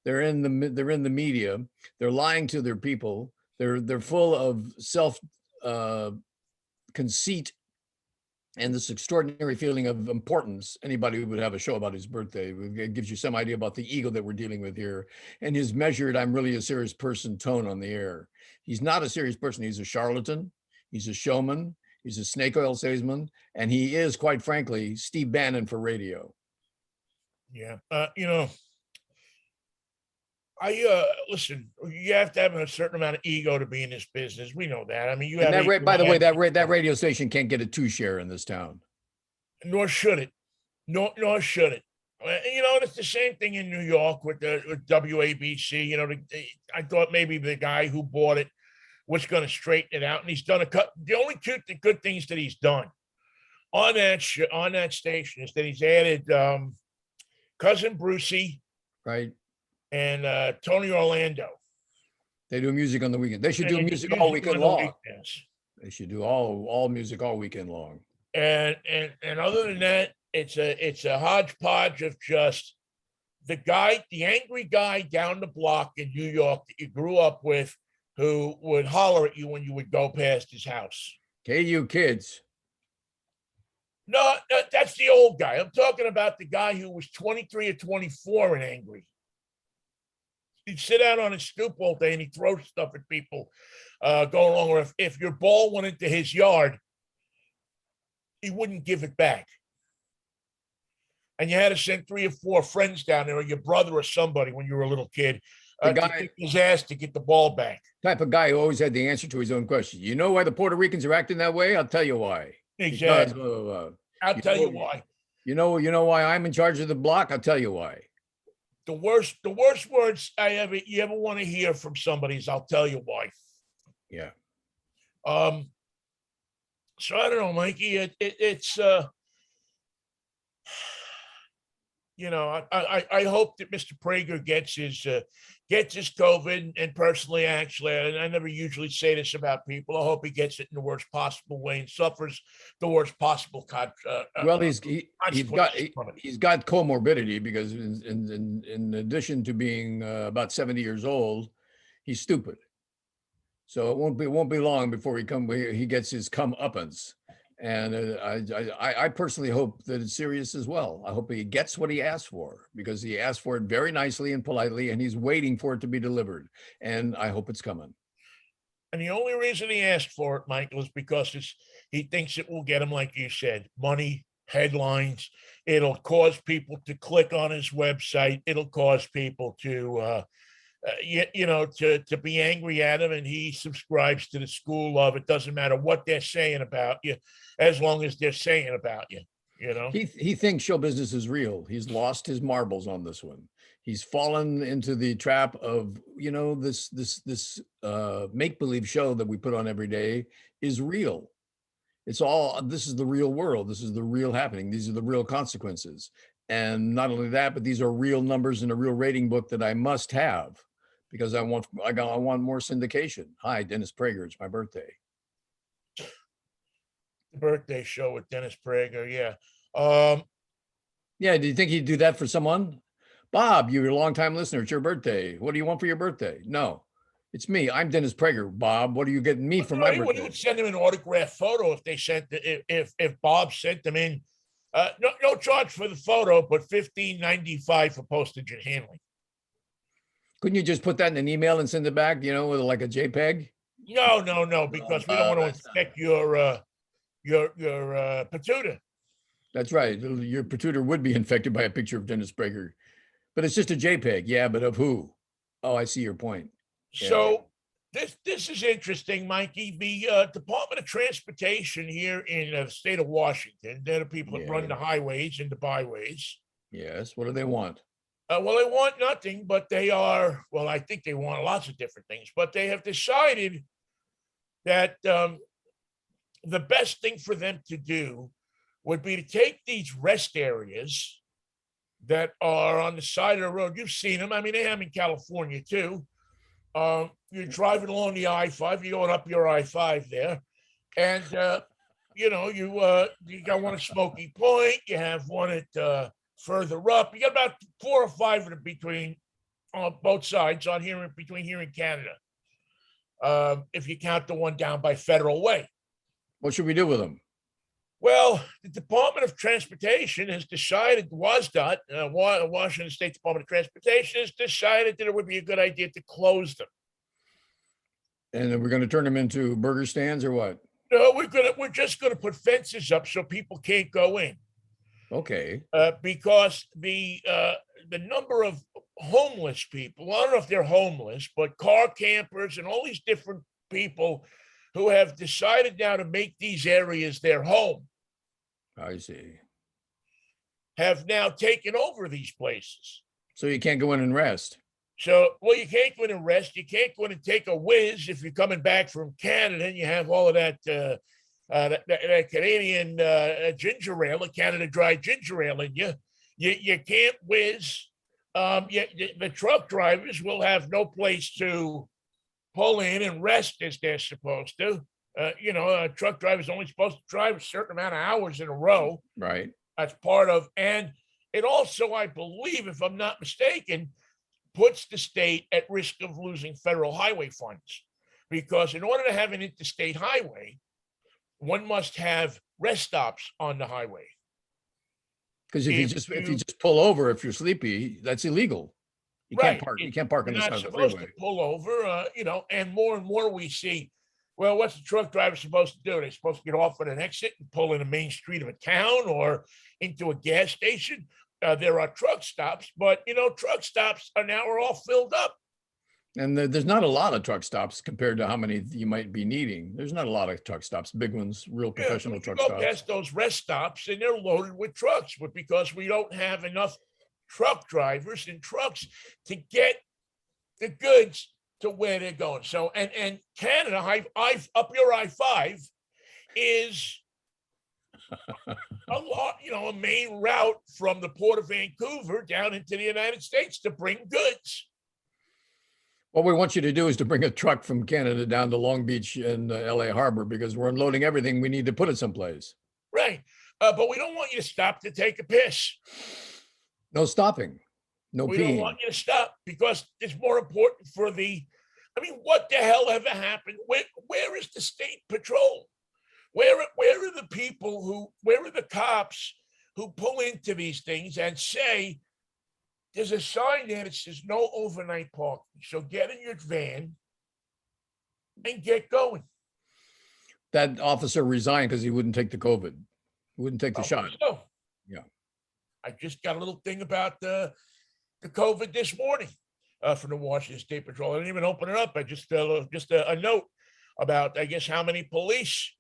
They're in the media. They're lying to their people. They're full of self conceit and this extraordinary feeling of importance. Anybody who would have a show about his birthday, it gives you some idea about the ego that we're dealing with here, and his measured, I'm really a serious person tone on the air. He's not a serious person. He's a charlatan. He's a showman. He's a snake oil salesman. And he is, quite frankly, Steve Bannon for radio. Yeah. Listen, you have to have a certain amount of ego to be in this business. We know that. I mean, by the way, that radio station can't get a 2-share in this town. Nor should it. Nor should it. It's the same thing in New York with WABC. I thought maybe the guy who bought it was going to straighten it out, and he's done the only two good things that he's done on that station is that he's added Cousin Brucey, right, and Tony Orlando. They do music on the weekend. They should do music all weekend long. They should do all music all weekend long. And other than that, it's a hodgepodge of just the angry guy down the block in New York that you grew up with, who would holler at you when you would go past his house. Hey, you kids. No, that's the old guy. I'm talking about the guy who was 23 or 24 and angry. He'd sit out on his stoop all day and he'd throw stuff at people going along. Or if your ball went into his yard, he wouldn't give it back. And you had to send 3 or 4 friends down there, or your brother or somebody when you were a little kid, to kick his ass to get the ball back. Type of guy who always had the answer to his own question. You know why the Puerto Ricans are acting that way? I'll tell you why. Exactly. I'll tell you why. You know why I'm in charge of the block? I'll tell you why. The worst words you ever want to hear from somebody is "I'll tell you why." Yeah. So I don't know, Mikey. It's I hope that Mr. Prager gets his COVID. And personally, actually, I never usually say this about people. I hope he gets it in the worst possible way and suffers the worst possible Well, consequences from it. he's got comorbidity because in addition to being about 70 years old, he's stupid. So it won't be long before he gets his comeuppance. And I personally hope that it's serious as well. I hope he gets what he asked for, because he asked for it very nicely and politely, and he's waiting for it to be delivered. And I hope it's coming. And the only reason he asked for it, Michael, is because he thinks it will get him, like you said, money, headlines. It'll cause people to click on his website. It'll cause people to to be angry at him, and he subscribes to the school of it doesn't matter what they're saying about you, as long as they're saying about you. He thinks show business is real. He's lost his marbles on this one. He's fallen into the trap of, this make-believe show that we put on every day is real. This is the real world. This is the real happening. These are the real consequences. And not only that, but these are real numbers in a real rating book that I must have, because I want more syndication. Hi, Dennis Prager. It's my birthday. The birthday show with Dennis Prager. Yeah. Yeah. Do you think he'd do that for someone? Bob, you're a longtime listener. It's your birthday. What do you want for your birthday? No, it's me. I'm Dennis Prager. Bob, what are you getting me for my He birthday? would send him an autographed photo if they sent if Bob sent them in. No charge for the photo, but $15.95 for postage and handling. Couldn't you just put that in an email and send it back, with like a JPEG? No, because we don't want to infect your patuta. That's right. Your patuta would be infected by a picture of Dennis Prager, but it's just a JPEG. Yeah, but of who? Oh, I see your point. Yeah. So this is interesting, Mikey. The Department of Transportation here in the state of Washington, they're the people that run the highways and the byways. Yes. What do they want? Well, they want nothing, but I think they want lots of different things, but they have decided that the best thing for them to do would be to take these rest areas that are on the side of the road. You've seen them. I mean, they have them in California too. You're driving along the I-5, you're going up your I-5 there, and you got one at Smoky Point, you have one at further up. You got about 4 or 5 of them between on both sides between here and Canada. If you count the one down by Federal Way. What should we do with them? Well, the Department of Transportation has decided, WSDOT, Washington State Department of Transportation, has decided that it would be a good idea to close them. And then we're going to turn them into burger stands or what? No, we're just gonna put fences up so people can't go in. Okay. Because the number of homeless people, I don't know if they're homeless, but car campers and all these different people who have decided now to make these areas their home. I see. Have now taken over these places. So you can't go in and rest. So, well, you can't go in and rest. You can't go in and take a whiz if you're coming back from Canada and you have all of that Canadian ginger ale, a Canada Dry ginger ale in you. You can't whiz. The truck drivers will have no place to pull in and rest as they're supposed to. A truck driver is only supposed to drive a certain amount of hours in a row. Right. That's part of, and it also, I believe, if I'm not mistaken, puts the state at risk of losing federal highway funds, because in order to have an interstate highway, one must have rest stops on the highway. Because if you just pull over, if you're sleepy, that's illegal. You can't park. You can't park on the side of the freeway. You're not supposed to pull over, and more we see. Well, what's the truck driver supposed to do? They're supposed to get off at an exit and pull in a main street of a town or into a gas station. There are truck stops, but truck stops are all filled up. And there's not a lot of truck stops compared to how many you might be needing. There's not a lot of truck stops, big ones, real professional truck stops. Go past those rest stops and they're loaded with trucks, but because we don't have enough truck drivers and trucks to get the goods to where they're going. So, and Canada, up your I-5 is a lot, a main route from the port of Vancouver down into the United States to bring goods. What we want you to do is to bring a truck from Canada down to Long Beach and LA Harbor, because we're unloading everything. We need to put it someplace. Right. But we don't want you to stop to take a piss. No stopping. No We peeing. don't want you to stop because it's more important for what the hell ever happened? Where is the state patrol? Where are the people where are the cops who pull into these things and say, there's a sign there that says no overnight parking. So get in your van and get going. That officer resigned because he wouldn't take the COVID. He wouldn't take the shot. So, Yeah. I just got a little thing about the COVID this morning from the Washington State Patrol. I didn't even open it up. I just a note about, I guess, how many police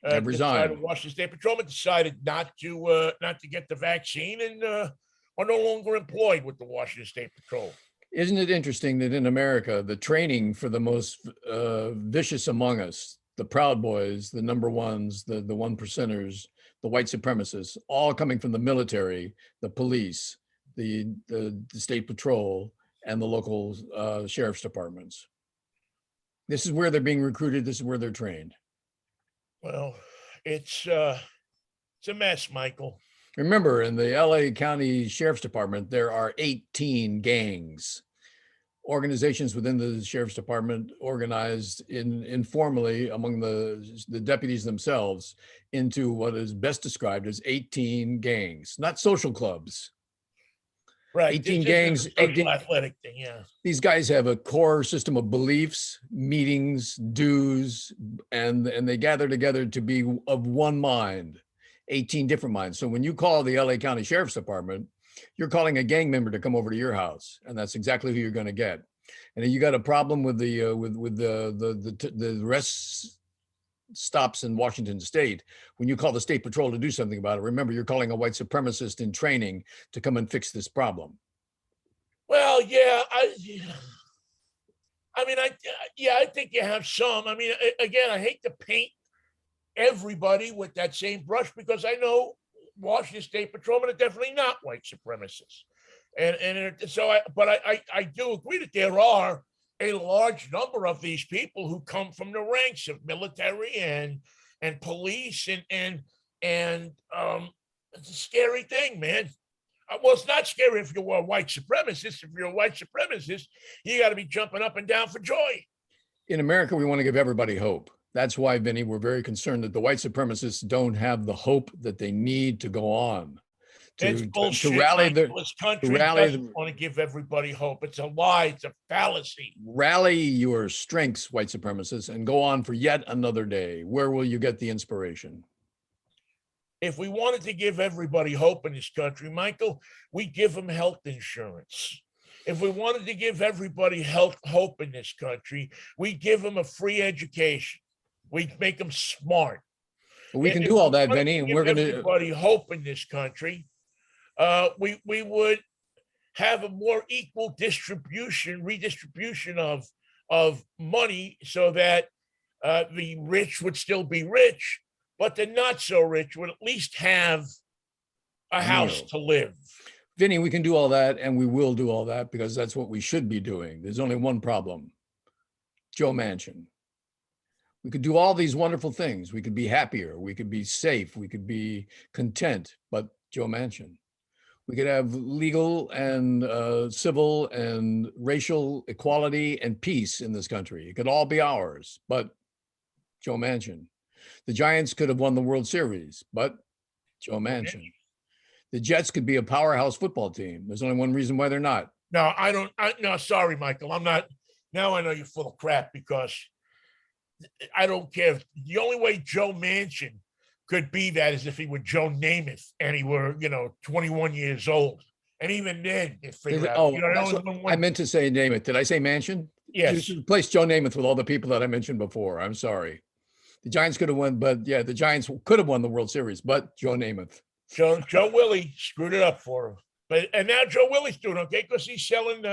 Have resigned. Washington State Patrolman decided not to get the vaccine and are no longer employed with the Washington State Patrol. Isn't it interesting that in America, the training for the most vicious among us, the Proud Boys, the number ones, the one percenters, the white supremacists, all coming from the military, the police, the state patrol, and the local sheriff's departments. This is where they're being recruited. This is where they're trained. Well, it's a mess, Michael. Remember, in the LA County Sheriff's Department, there are 18 gangs, organizations within the Sheriff's Department organized informally among the deputies themselves into what is best described as 18 gangs, not social clubs. Right. 18 gangs, 18 athletic thing, yeah. These guys have a core system of beliefs, meetings, dues, and they gather together to be of one mind. 18 different minds. So when you call the LA County Sheriff's Department, you're calling a gang member to come over to your house, and that's exactly who you're going to get. And if you got a problem with the rest stops in Washington State, when you call the state patrol to do something about it, remember you're calling a white supremacist in training to come and fix this problem. Well, yeah, I think you have some. I mean, again, I hate to paint everybody with that same brush because I know Washington State Patrolmen are definitely not white supremacists, but I do agree that there are a large number of these people who come from the ranks of military and police and it's a scary thing, man. Well, it's not scary if you're a white supremacist. If you're a white supremacist, you got to be jumping up and down for joy. In America, we want to give everybody hope. That's why, Vinnie, we're very concerned that the white supremacists don't have the hope that they need to go on. It's bullshit. To rally this country doesn't want to give everybody hope. It's a lie. It's a fallacy. Rally your strengths, white supremacists, and go on for yet another day. Where will you get the inspiration? If we wanted to give everybody hope in this country, Michael, we give them health insurance. If we wanted to give everybody hope in this country, we give them a free education. We make them smart. We can do all that, Vinnie, and we're going to everybody hope in this country. We would have a more equal redistribution of money so that the rich would still be rich, but the not so rich would at least have a house to live. Vinnie, we can do all that, and we will do all that because that's what we should be doing. There's only one problem: Joe Manchin. We could do all these wonderful things. We could be happier. We could be safe. We could be content. But Joe Manchin. We could have legal and civil and racial equality and peace in this country. It could all be ours. But Joe Manchin. The Giants could have won the World Series. But Joe Manchin. The Jets could be a powerhouse football team. There's only one reason why they're not. No, no, sorry, Michael. I'm not. Now I know you're full of crap because I don't care. The only way Joe Manchin could be that is if he were Joe Namath and he were, 21 years old. And even then, I meant to say Namath. Did I say Manchin? Yes. You should replace Joe Namath with all the people that I mentioned before. I'm sorry. The Giants could have won, but yeah, the Giants could have won the World Series, but Joe Namath. Joe Willie screwed it up for him. And now Joe Willie's doing okay because he's selling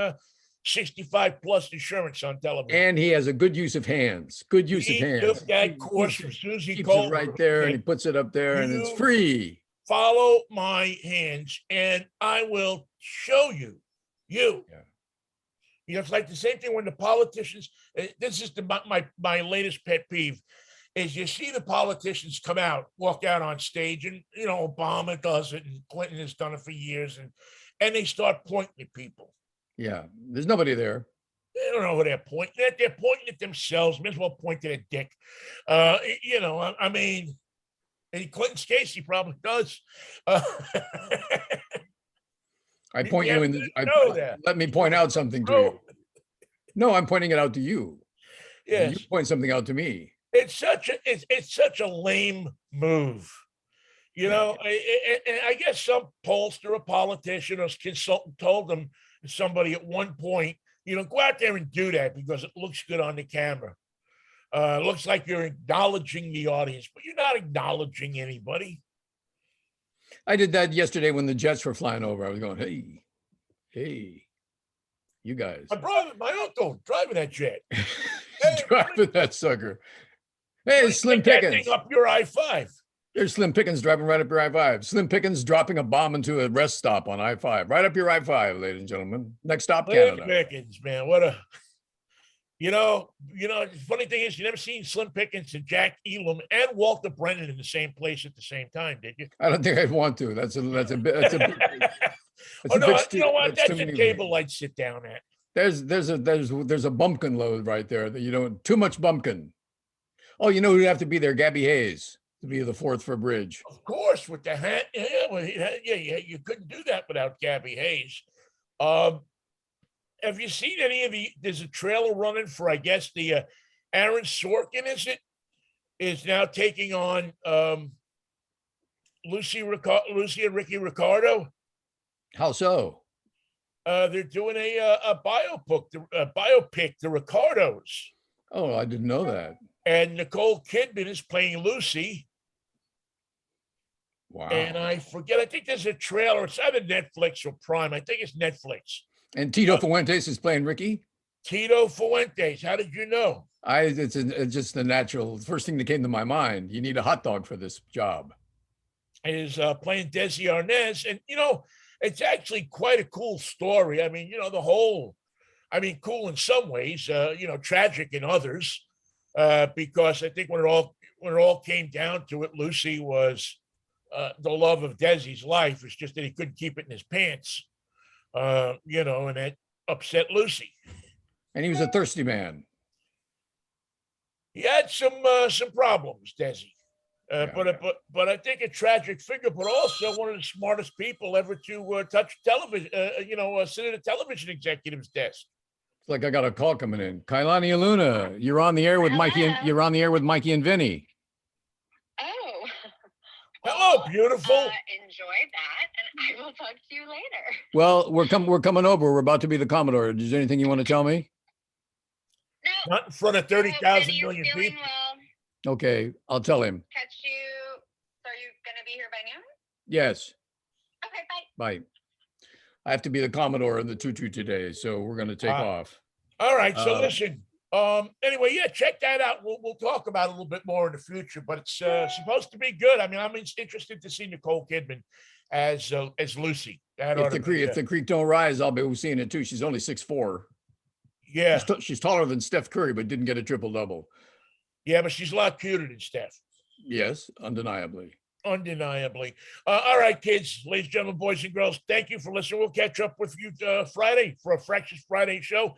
65 plus insurance on television. And he has a good use of hands. Good use of He hands. took that He course keeps from it, Susie keeps it Colbert. right there, and he said, puts it up there, and it's "You free. Follow my hands, and I will show you. You. Yeah. You know, it's like the same thing when the politicians. This is my latest pet peeve. Is you see the politicians come out, walk out on stage, and you know Obama does it, and Clinton has done it for years, and they start pointing at people. Yeah. There's nobody there. They don't know what they're pointing at. They're pointing at themselves. May as well point at a dick. You know, I mean, in Clinton's case, he probably does. I point you in. Know that. Let me point out something to you. No, I'm pointing it out to you. Yes. You point something out to me. It's such a lame move. You know, I guess some pollster or politician or consultant told them, somebody at one point, you know, go out there and do that because it looks good on the camera. It looks like you're acknowledging the audience, but you're not acknowledging anybody. I did that yesterday when the jets were flying over. I was going, hey, you guys. My uncle driving that jet. Driving that sucker. Hey, Slim Pickens. Up your I-5. There's Slim Pickens driving right up your I-5. Slim Pickens dropping a bomb into a rest stop on I-5. Right up your I-5, ladies and gentlemen. Next stop, Slim Canada. Pickens, man. What a... You know, the funny thing is, you never seen Slim Pickens and Jack Elam and Walter Brennan in the same place at the same time, did you? I don't think I'd want to. That's a bit. Oh no, you know what? That's a table I'd sit down at. There's a bumpkin load right there that you don't. Too much bumpkin. Oh, you know who'd have to be there? Gabby Hayes to be the fourth for Bridge. Of course, with the hat. Yeah. You couldn't do that without Gabby Hayes. Have you seen any of the? There's a trailer running for, I guess, the Aaron Sorkin. Is now taking on Lucy and Ricky Ricardo. How so? They're doing a biopic, the Ricardos. Oh, I didn't know that. And Nicole Kidman is playing Lucy. Wow. And I forget. I think there's a trailer. It's either Netflix or Prime. I think it's Netflix. And Tito Fuentes is playing Ricky? Tito Fuentes. How did you know? It's just the natural first thing that came to my mind. You need a hot dog for this job. Is playing Desi Arnaz. And, you know, it's actually quite a cool story. I mean, you know, cool in some ways, you know, tragic in others, because I think when it all came down to it, Lucy was the love of Desi's life. It's just that he couldn't keep it in his pants. You know, and it upset Lucy. And he was a thirsty man. He had some problems, Desi. But I think a tragic figure, but also one of the smartest people ever to touch television. Sit at a television executive's desk. It's like I got a call coming in. Kailani Aluna, you're on the air with Mikey. You're on the air with Mikey and Vinnie. Oh. Hello, beautiful. Enjoy that, and I will talk to you later. Well, we're coming over. We're about to be the Commodore. Is there anything you want to tell me? No. Not in front of 30,000 million people. Well. Okay, I'll tell him. Catch you. So are you going to be here by noon? Yes. Okay, bye. Bye. I have to be the Commodore in the tutu today, so we're going to take off. All right. So listen. Anyway, yeah, check that out. We'll talk about it a little bit more in the future, but it's supposed to be good. I mean, I'm interested to see Nicole Kidman as Lucy. If the creek don't rise, I'll be seeing it too. She's only 6'4". Yeah, she's taller than Steph Curry, but didn't get a triple double. Yeah, but she's a lot cuter than Steph. Yes, undeniably. All right, kids, ladies and gentlemen, boys and girls, thank you for listening. We'll catch up with you Friday for a Fractious Friday show.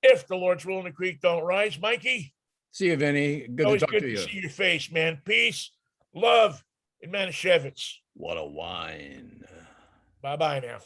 If the Lord's will and the creek don't rise. Mikey. See you, Vinny. Good to talk to you. See your face, man. Peace, love, and Manischewitz. What a wine. Bye-bye now.